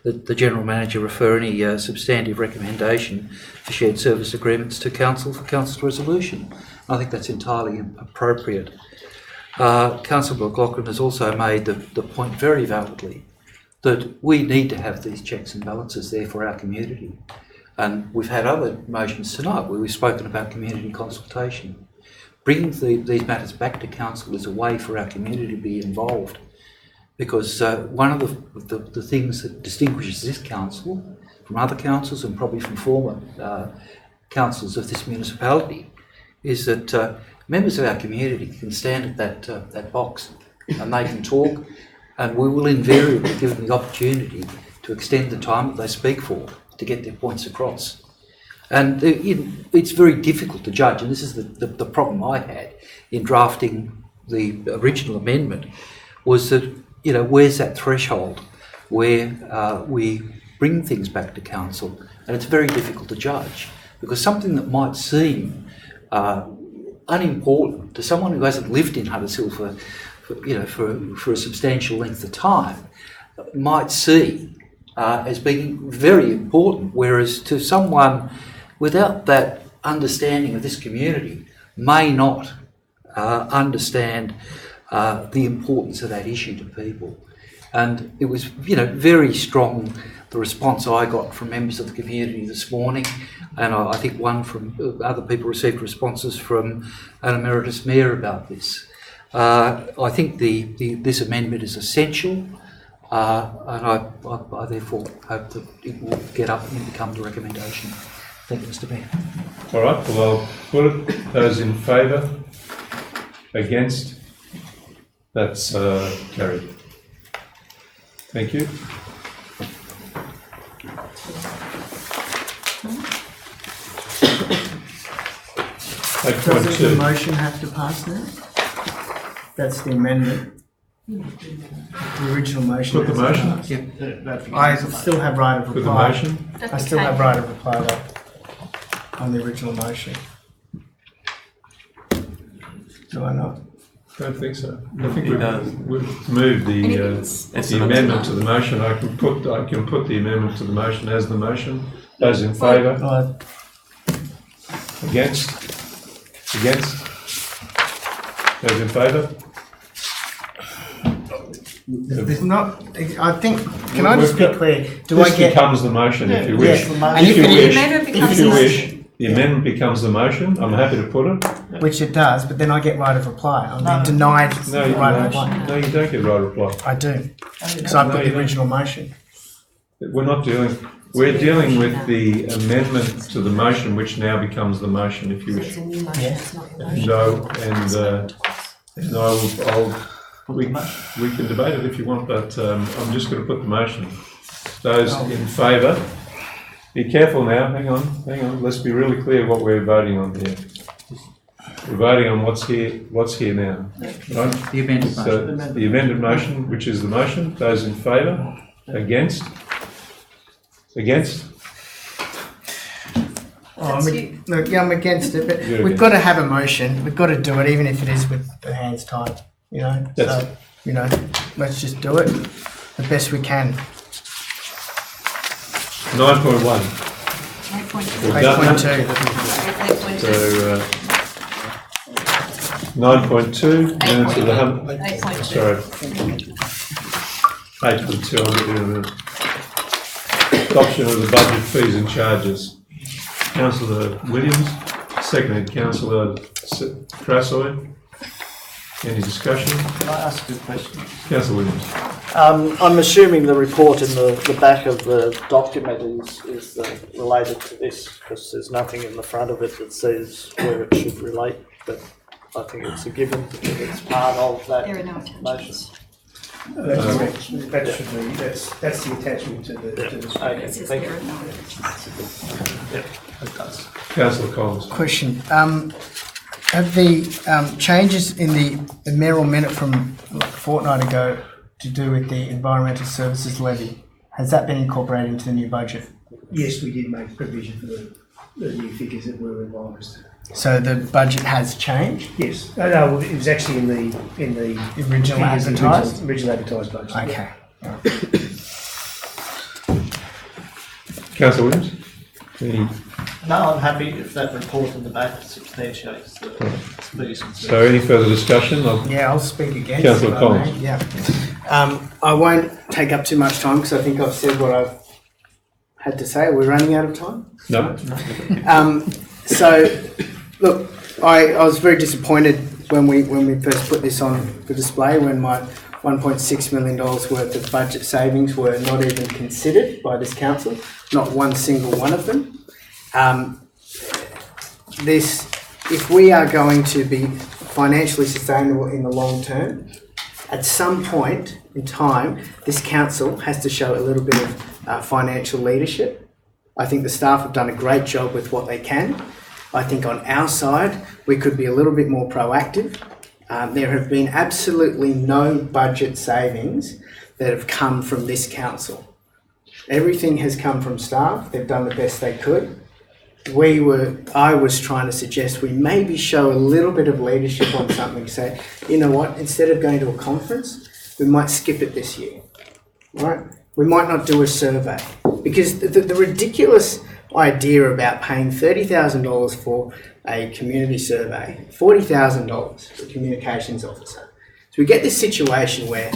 the General Manager refer any substantive recommendation for shared service agreements to Council for Council's resolution. I think that's entirely appropriate. Councillor McLaughlin has also made the point very validly that we need to have these checks and balances there for our community. And we've had other motions tonight where we've spoken about community consultation. Bringing these matters back to council is a way for our community to be involved, because one of the things that distinguishes this council from other councils and probably from former councils of this municipality is that members of our community can stand at that box and they can talk, and we will invariably give them the opportunity to extend the time that they speak for to get their points across. And it's very difficult to judge, and this is the problem I had in drafting the original amendment, was that, where's that threshold where we bring things back to council, and it's very difficult to judge, because something that might seem unimportant to someone who hasn't lived in Hunters Hill for a substantial length of time might see as being very important, whereas to someone without that understanding of this community may not understand the importance of that issue to people. And it was, very strong, the response I got from members of the community this morning, and I think one from other people received responses from an emeritus mayor about this. I think this amendment is essential. And I therefore hope that it will get up and become the recommendation. Thank you, Mr. Mayor. All right, well, I'll put it. Those in favour? Against? That's carried. Thank you. Doesn't the motion have to pass now? That's the amendment. The original motion. Put the motion. I still have right of With the reply. motion? I still have right of reply though, on the original motion. Do I not? Don't think so. I think It does. we've moved the amendment to the motion. I can put the amendment to the motion as the motion. Those in favour? Against? Against? Those in favour? There's not, I think, can I just be clear? Do I This get, becomes the motion if you wish. yes, and If you wish, becomes if you the wish, the amendment becomes the motion. I'm happy to put it. which it does, but then I get right of reply. I'm being denied No, you right of don't. reply. No, you don't get right of reply. I do, because I No, put you the don't. original motion. We're not dealing. We're dealing with the amendment to the motion, which now becomes the motion, if you So wish. it's a new motion, it's not your motion. No, and we can debate it if you want, but I'm just going to put the motion. Those in favour, be careful now. Hang on. Let's be really clear what we're voting on here. We're voting on what's here now. Right? The amended So motion. the amended motion, which is the motion. Those in favour, against, against. I'm against it, but You're we've got to have a motion. We've got to do it, even if it is with the hands tied. You know, That's so let's just do it the best we can. 9.1. 8.2. We've done that. 8.2. So 9.2 minutes of the 8.2. Sorry. 8.2. I'll get rid of it. Adoption of the budget fees and charges. Councillor Williams, seconded Councillor Crassoy. Any discussion? Can I ask a question? Councillor Williams. I'm assuming the report in the back of the document is related to this, because there's nothing in the front of it that says where it should relate, but I think it's a given that it's part of that There are no motion. attachments. That's the attachment to the. Okay, It says thank there you. are no attachments. Councillor Collins. Question. Have the changes in the mayoral minute from like a fortnight ago to do with the environmental services levy, has that been incorporated into the new budget? Yes, we did make provision for the new figures that were revised. So the budget has changed? Yes, no, it was actually in the Original figures, advertised? original advertised budget. Okay. Councillor Williams. Any, No, I'm happy if that report in the back substantiates the fees and so any further discussion? Yeah, I'll speak against Councillor it, Collins. mate. Yeah. I won't take up too much time because I think I've said what I've had to say. Are we running out of time? No. So, look, I was very disappointed when we first put this on the display, when my $1.6 million worth of budget savings were not even considered by this council, not one single one of them. If we are going to be financially sustainable in the long term, at some point in time, this council has to show a little bit of financial leadership. I think the staff have done a great job with what they can. I think on our side, we could be a little bit more proactive. There have been absolutely no budget savings that have come from this council. Everything has come from staff. They've done the best they could. I was trying to suggest we maybe show a little bit of leadership on something. Say, you know what, instead of going to a conference, we might skip it this year, right? We might not do a survey. Because the ridiculous idea about paying $30,000 for a community survey, $40,000 for a communications officer. So we get this situation where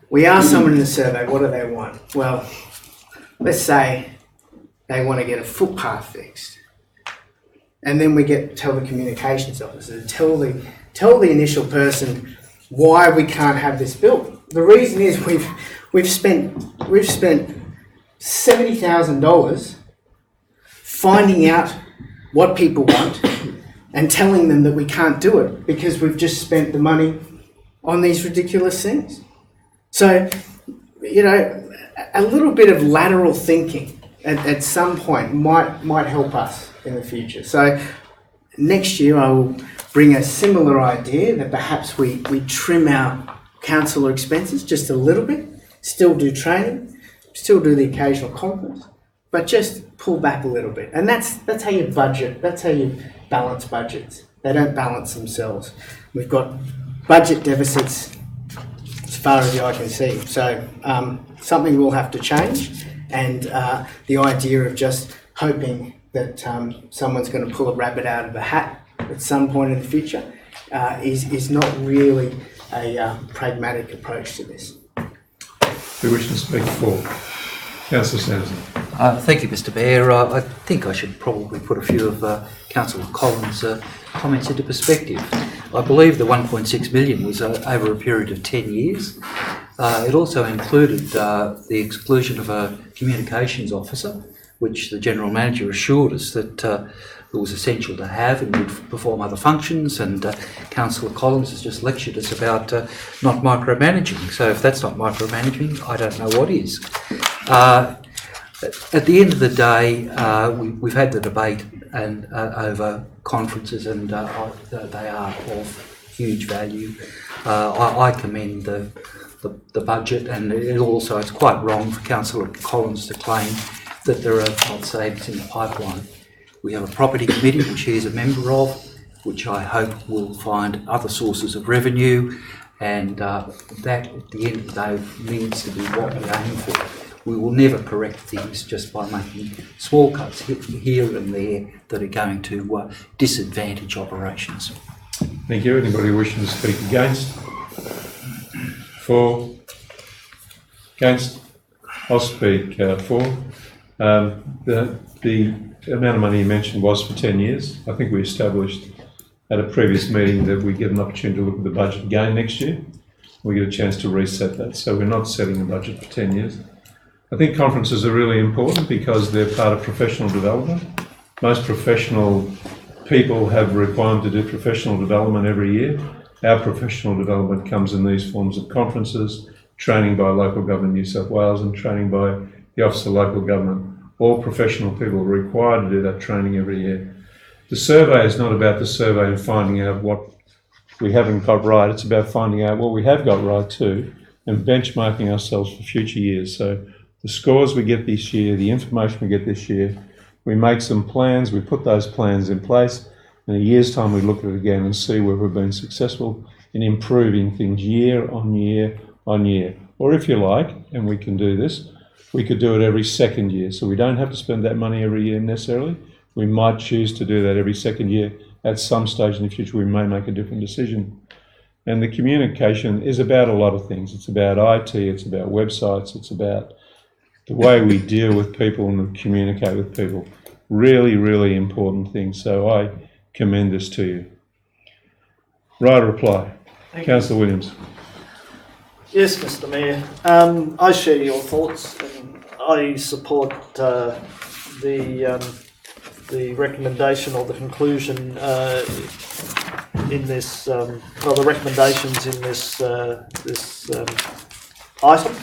we ask someone in the survey, what do they want? Well, let's say they want to get a footpath fixed. And then we tell the communications officer, tell the initial person why we can't have this built. The reason is we've spent $70,000 finding out what people want and telling them that we can't do it because we've just spent the money on these ridiculous things. So, you know, a little bit of lateral thinking at some point might help us in the future. So next year I will bring a similar idea that perhaps we trim our councillor expenses just a little bit, still do training, still do the occasional conference, but just pull back a little bit. And that's how you budget, that's how you balance budgets. They don't balance themselves. We've got budget deficits as far as the eye can see. So something will have to change, and the idea of just hoping that someone's going to pull a rabbit out of a hat at some point in the future is not really a pragmatic approach to this. We wish to speak for. Councillor Sanderson. Thank you, Mr Mayor. I think I should probably put a few of Councillor Collins' comments into perspective. I believe the 1.6 million was over a period of 10 years. It also included the exclusion of a communications officer, which the General Manager assured us that it was essential to have and would perform other functions, and Councillor Collins has just lectured us about not micromanaging. So if that's not micromanaging, I don't know what is. At the end of the day, we've had the debate and over conferences, and they are of huge value. I commend the budget, and it's quite wrong for Councillor Collins to claim that there are not savings in the pipeline. We have a property committee which he is a member of, which I hope will find other sources of revenue, and that at the end of the day needs to be what we aim for. We will never correct things just by making small cuts here and there that are going to disadvantage operations. Thank you. Anybody wishing to speak against? For? Against? I'll speak for. The amount of money you mentioned was for 10 years. I think we established at a previous meeting that we get an opportunity to look at the budget again next year. We get a chance to reset that. So we're not setting a budget for 10 years. I think conferences are really important because they're part of professional development. Most professional people have a requirement to do professional development every year. Our professional development comes in these forms of conferences, training by Local Government New South Wales and training by the Office of Local Government. All professional people are required to do that training every year. The survey is not about the survey and finding out what we haven't got right. It's about finding out what we have got right too and benchmarking ourselves for future years. So the scores we get this year, the information we get this year, we make some plans, we put those plans in place. In a year's time, we look at it again and see where we've been successful in improving things year on year on year. Or if you like, and we can do this, we could do it every second year. So we don't have to spend that money every year necessarily. We might choose to do that every second year. At some stage in the future, we may make a different decision. And the communication is about a lot of things. It's about IT, it's about websites, it's about the way we deal with people and communicate with people. Really, really important things. So I commend this to you. Right reply. Councillor Williams. Yes, Mr Mayor. I share your thoughts, and I support the recommendation or the conclusion in this, or the recommendations in this item.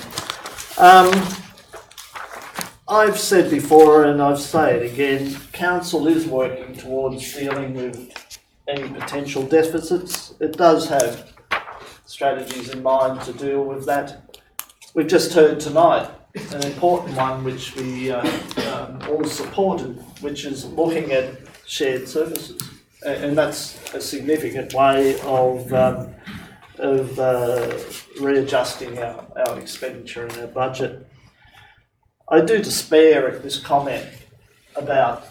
I've said before, and I've said it again, Council is working towards dealing with any potential deficits. It does have strategies in mind to deal with that. We've just heard tonight an important one which we all supported, which is looking at shared services, and that's a significant way of readjusting our expenditure and our budget. I do despair at this comment about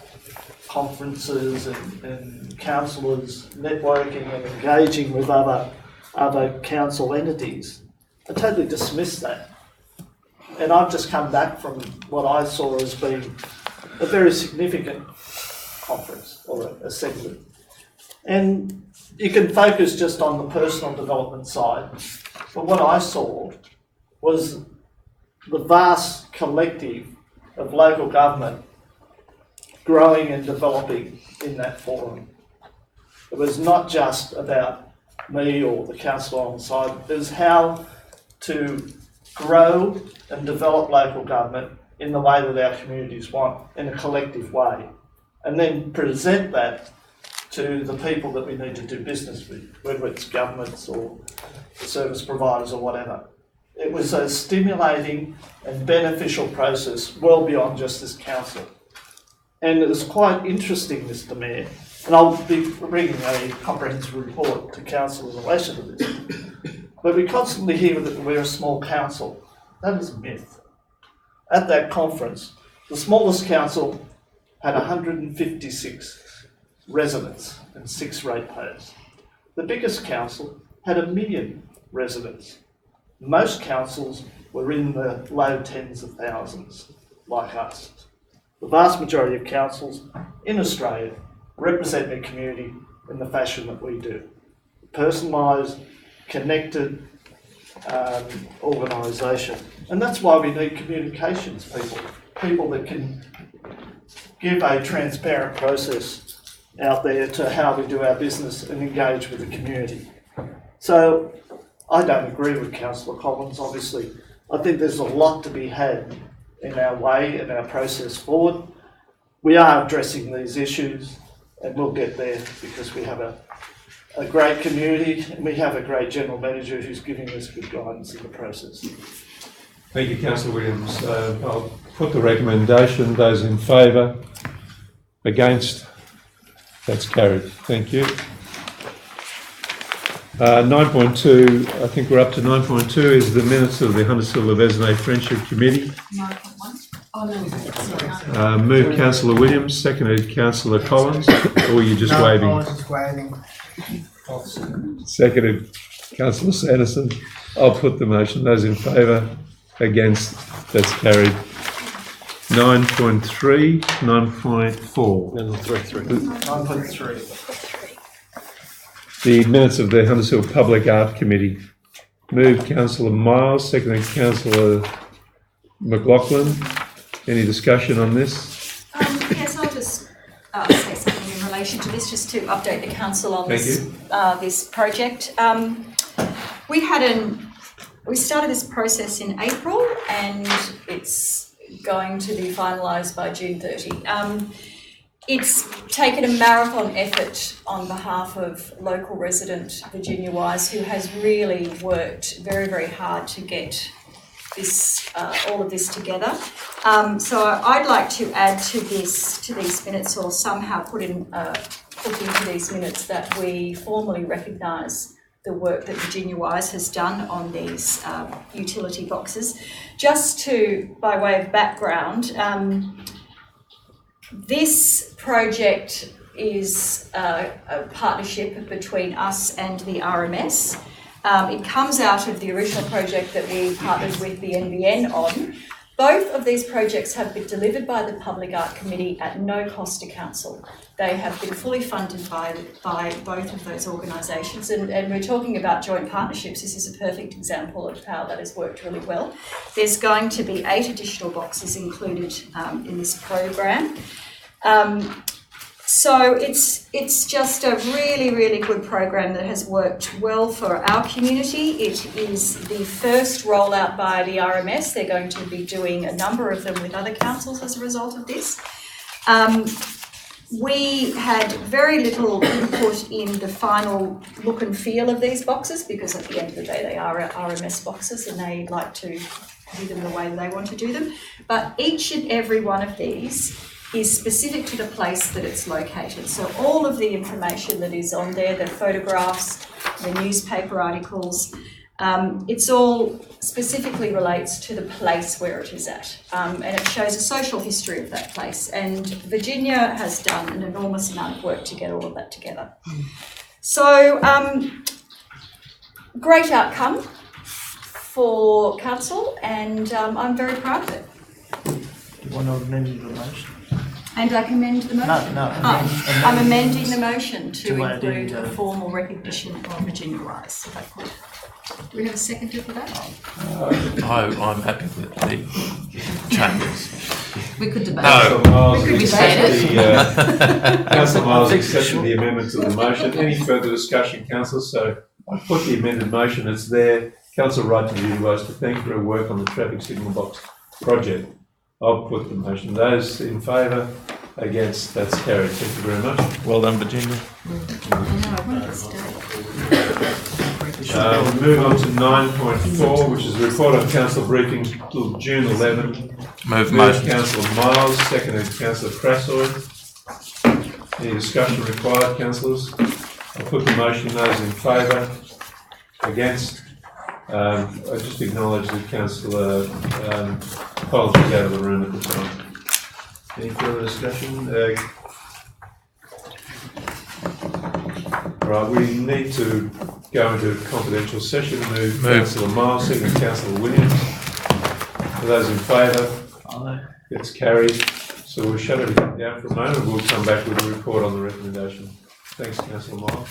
conferences and councillors networking and engaging with other council entities. I totally dismiss that. And I've just come back from what I saw as being a very significant conference or a segment. And you can focus just on the personal development side, but what I saw was the vast collective of local government growing and developing in that forum. It was not just about me or the council on the side, it was how to grow and develop local government in the way that our communities want, in a collective way, and then present that to the people that we need to do business with, whether it's governments or service providers or whatever. It was a stimulating and beneficial process well beyond just this council. And it was quite interesting, Mr. Mayor, and I'll be bringing a comprehensive report to council in relation to this. But we constantly hear that we're a small council. That is a myth. At that conference, the smallest council had 156 residents and 6 ratepayers. The biggest council had 1 million residents. Most councils were in the low tens of thousands, like us. The vast majority of councils in Australia represent their community in the fashion that we do. Personalised, connected organisation. And that's why we need communications people. People that can give a transparent process out there to how we do our business and engage with the community. So I don't agree with Councillor Collins, obviously. I think there's a lot to be had in our way and our process forward. We are addressing these issues and we'll get there because we have a great community and we have a great General Manager who's giving us good guidance in the process. Thank you, Councillor Williams. I'll put the recommendation. Those in favour? Against? That's carried. Thank you. 9.2, I think we're up to 9.2, is the minutes of the Huntersville-Levesenay Friendship Committee. 9.1. Oh, no, sorry. Moved Councillor Williams, seconded Councillor Collins, or you're just waving? I was just waving. Seconded Councillor Sanderson. I'll put the motion. Those in favour? Against? That's carried. 9.3, 9.4. 9.3. The minutes of the Huntersville Public Art Committee. Moved Councillor Miles, seconded Councillor McLaughlin. Any discussion on this? Yes, I'll just say something in relation to this, just to update the council on this project. We started this process in April and it's going to be finalised by June 30. It's taken a marathon effort on behalf of local resident Virginia Wise, who has really worked very, very hard to get this all of this together. So I'd like to add to these minutes, or somehow put into these minutes, that we formally recognise the work that Virginia Wise has done on these utility boxes. Just by way of background, this project is a partnership between us and the RMS. It comes out of the original project that we partnered with the NBN on. Both of these projects have been delivered by the Public Art Committee at no cost to council. They have been fully funded by both of those organisations, and we're talking about joint partnerships. This is a perfect example of how that has worked really well. There's going to be 8 additional boxes included in this program. So it's just a really, really good program that has worked well for our community. It is the first rollout by the RMS. They're going to be doing a number of them with other councils as a result of this. We had very little input in the final look and feel of these boxes, because at the end of the day they are RMS boxes and they like to do them the way that they want to do them. But each and every one of these is specific to the place that it's located. So all of the information that is on there, the photographs, the newspaper articles, it's all specifically relates to the place where it is at. And it shows a social history of that place. And Virginia has done an enormous amount of work to get all of that together. So great outcome for council, and I'm very proud of it. Do you want to amend the motion? And I commend the motion? No. I'm amending the motion to add include in a formal recognition of Virginia Wise, if I could. Do we have a seconder for that? I'm happy with the changes. We could debate. No. We could debate it. Councillor Miles accepted the amendment to the motion. Any further discussion, councillor? So I put the amended motion. It's there. Councillor Wright to Virginia Wise to thank for her work on the traffic signal box project. I'll put the motion. Those in favour? Against, that's carried. Thank you very much. Well done, Virginia. We move on to 9.4, which is a report on council briefing till June 11. Move Moved motion. Councillor Miles, seconded Councillor Crassoy. Any discussion required, councillors? I'll put the motion. Those in favour? Against? I just acknowledge that Councillor Collins was out of the room at the time. Any further discussion? Right, we need to go into a confidential session. Move Councillor Miles, second Councillor Williams. For those in favour? Aye. It's carried. So we'll shut everything down for a moment. We'll come back with a report on the recommendation. Thanks, Councillor Miles.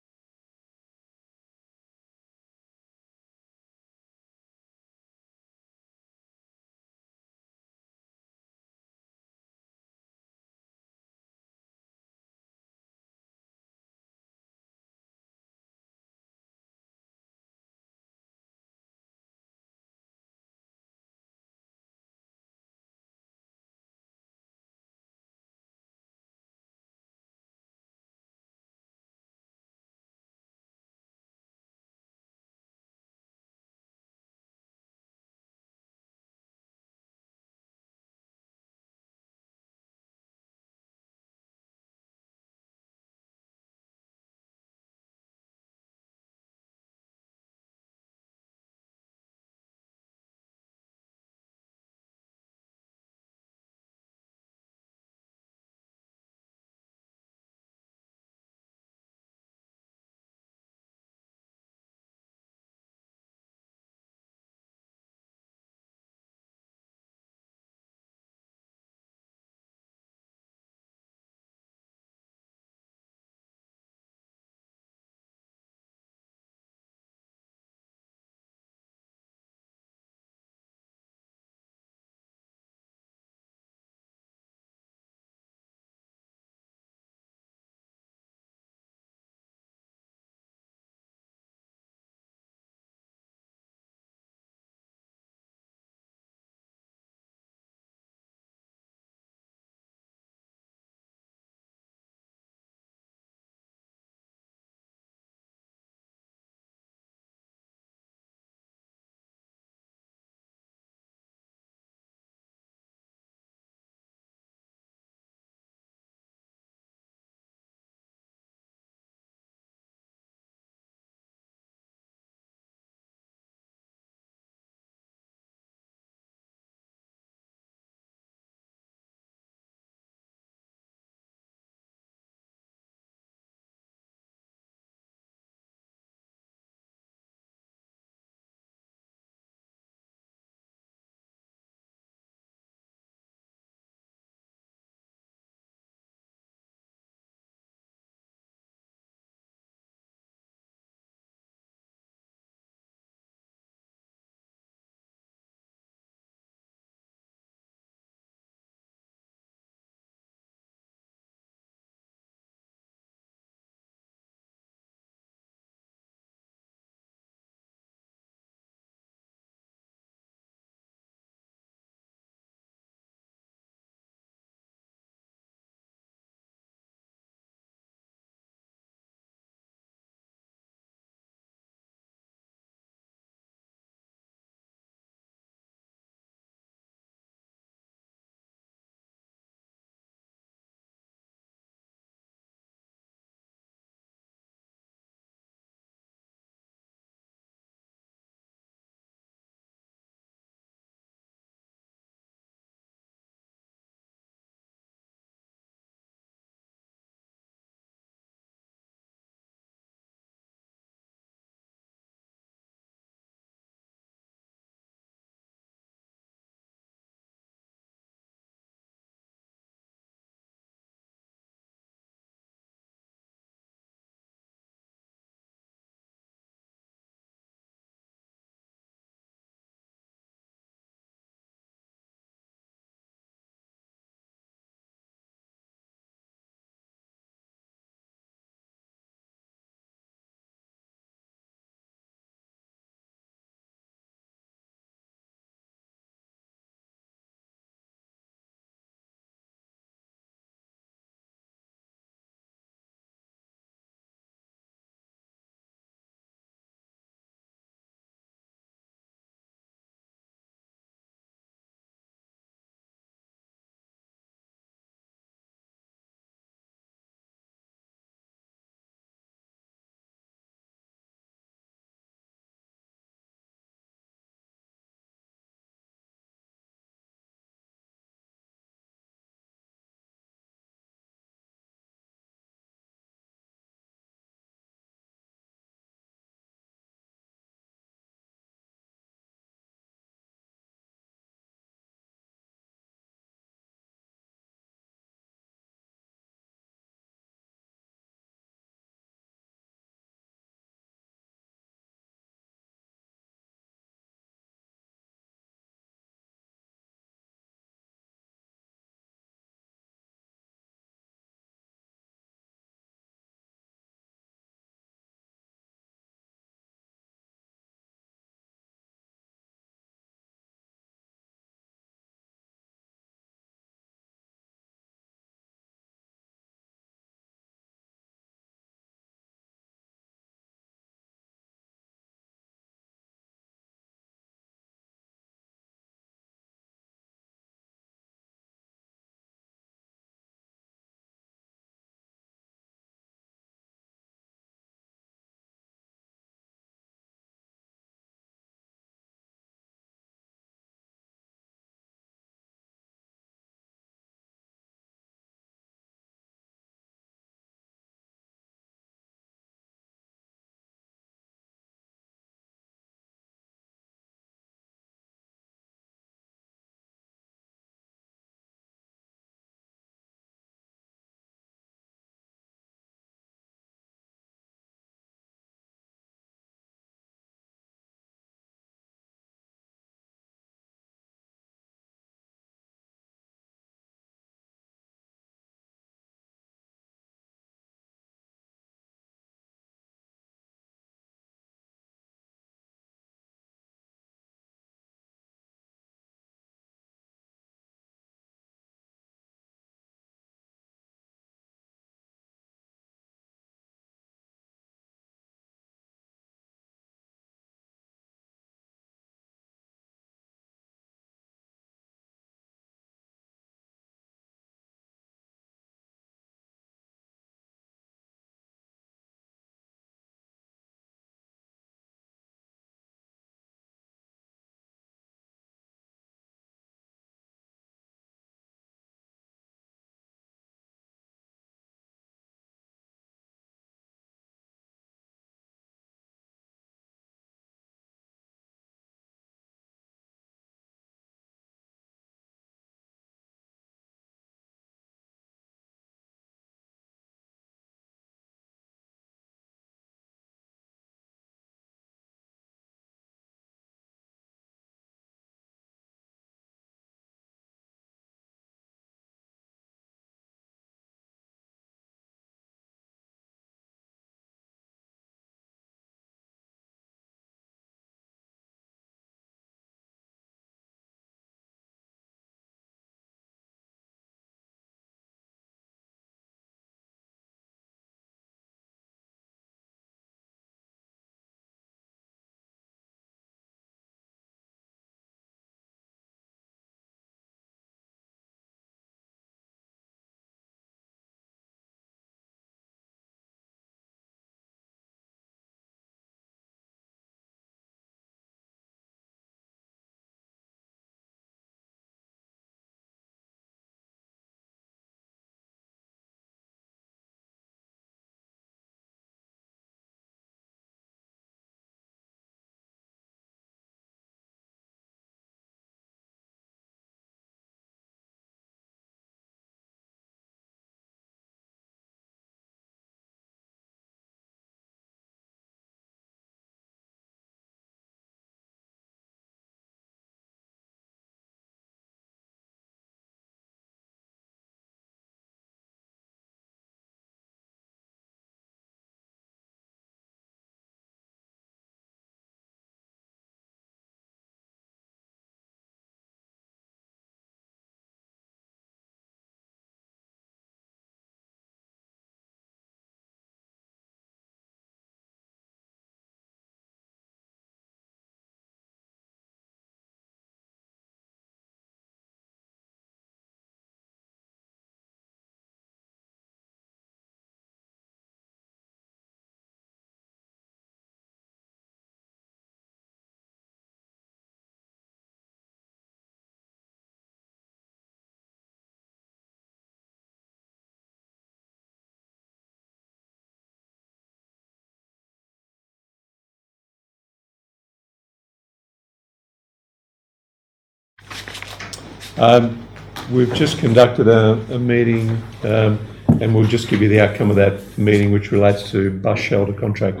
We've just conducted a meeting, and we'll just give you the outcome of that meeting, which relates to bus shelter contract.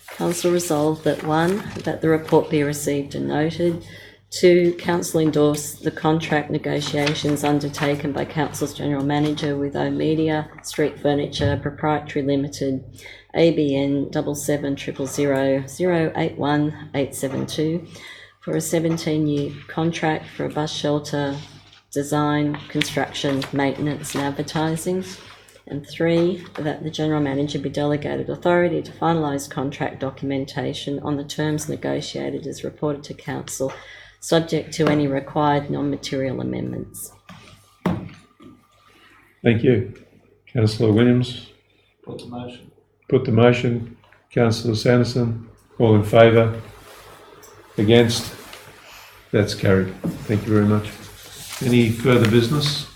Council resolved that 1, that the report be received and noted. 2, Council endorse the contract negotiations undertaken by Council's General Manager with O-Media, Street Furniture Proprietary Limited, ABN 7700081872 for a 17-year contract for a bus shelter design, construction, maintenance and advertising. And 3, that the General Manager be delegated authority to finalise contract documentation on the terms negotiated as reported to Council, subject to any required non-material amendments. Thank you. Councillor Williams. Put the motion. Put the motion. Councillor Sanderson. All in favour? Against? That's carried. Thank you very much. Any further business?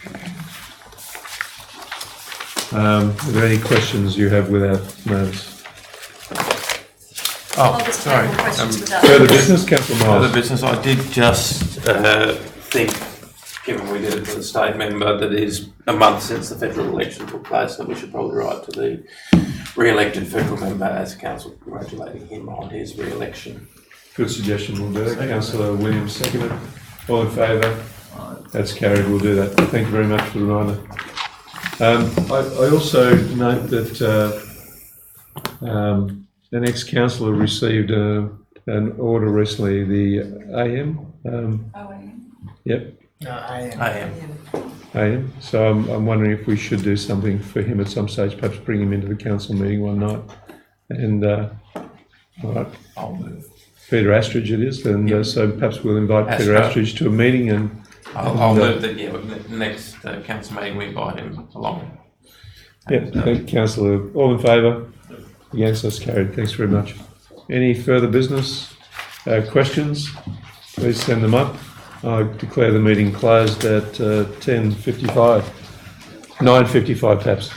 Are there any questions you have without notes? Oh, sorry. Further business, Councillor Miles. Further business, I did just think, given we did it for the state member, that it is a month since the federal election took place, that we should probably write to the re-elected federal member as council congratulating him on his re-election. Good suggestion, we'll do that. Councillor Williams, seconded. All in favour? That's carried, we'll do that. Thank you very much for the reminder. I also note that the next councillor received an order recently, the AM. Yep. No, AM. So I'm wondering if we should do something for him at some stage, perhaps bring him into the council meeting one night. And all right, I'll move. Peter Astridge it is, and so perhaps we'll invite Peter Astridge to a meeting and I'll move that, next council meeting we invite him along. Yeah, thank you, Councillor. All in favour? Against? That's carried. Thanks very much. Any further business? Questions? Please send them up. I declare the meeting closed at 10:55. 9:55 perhaps.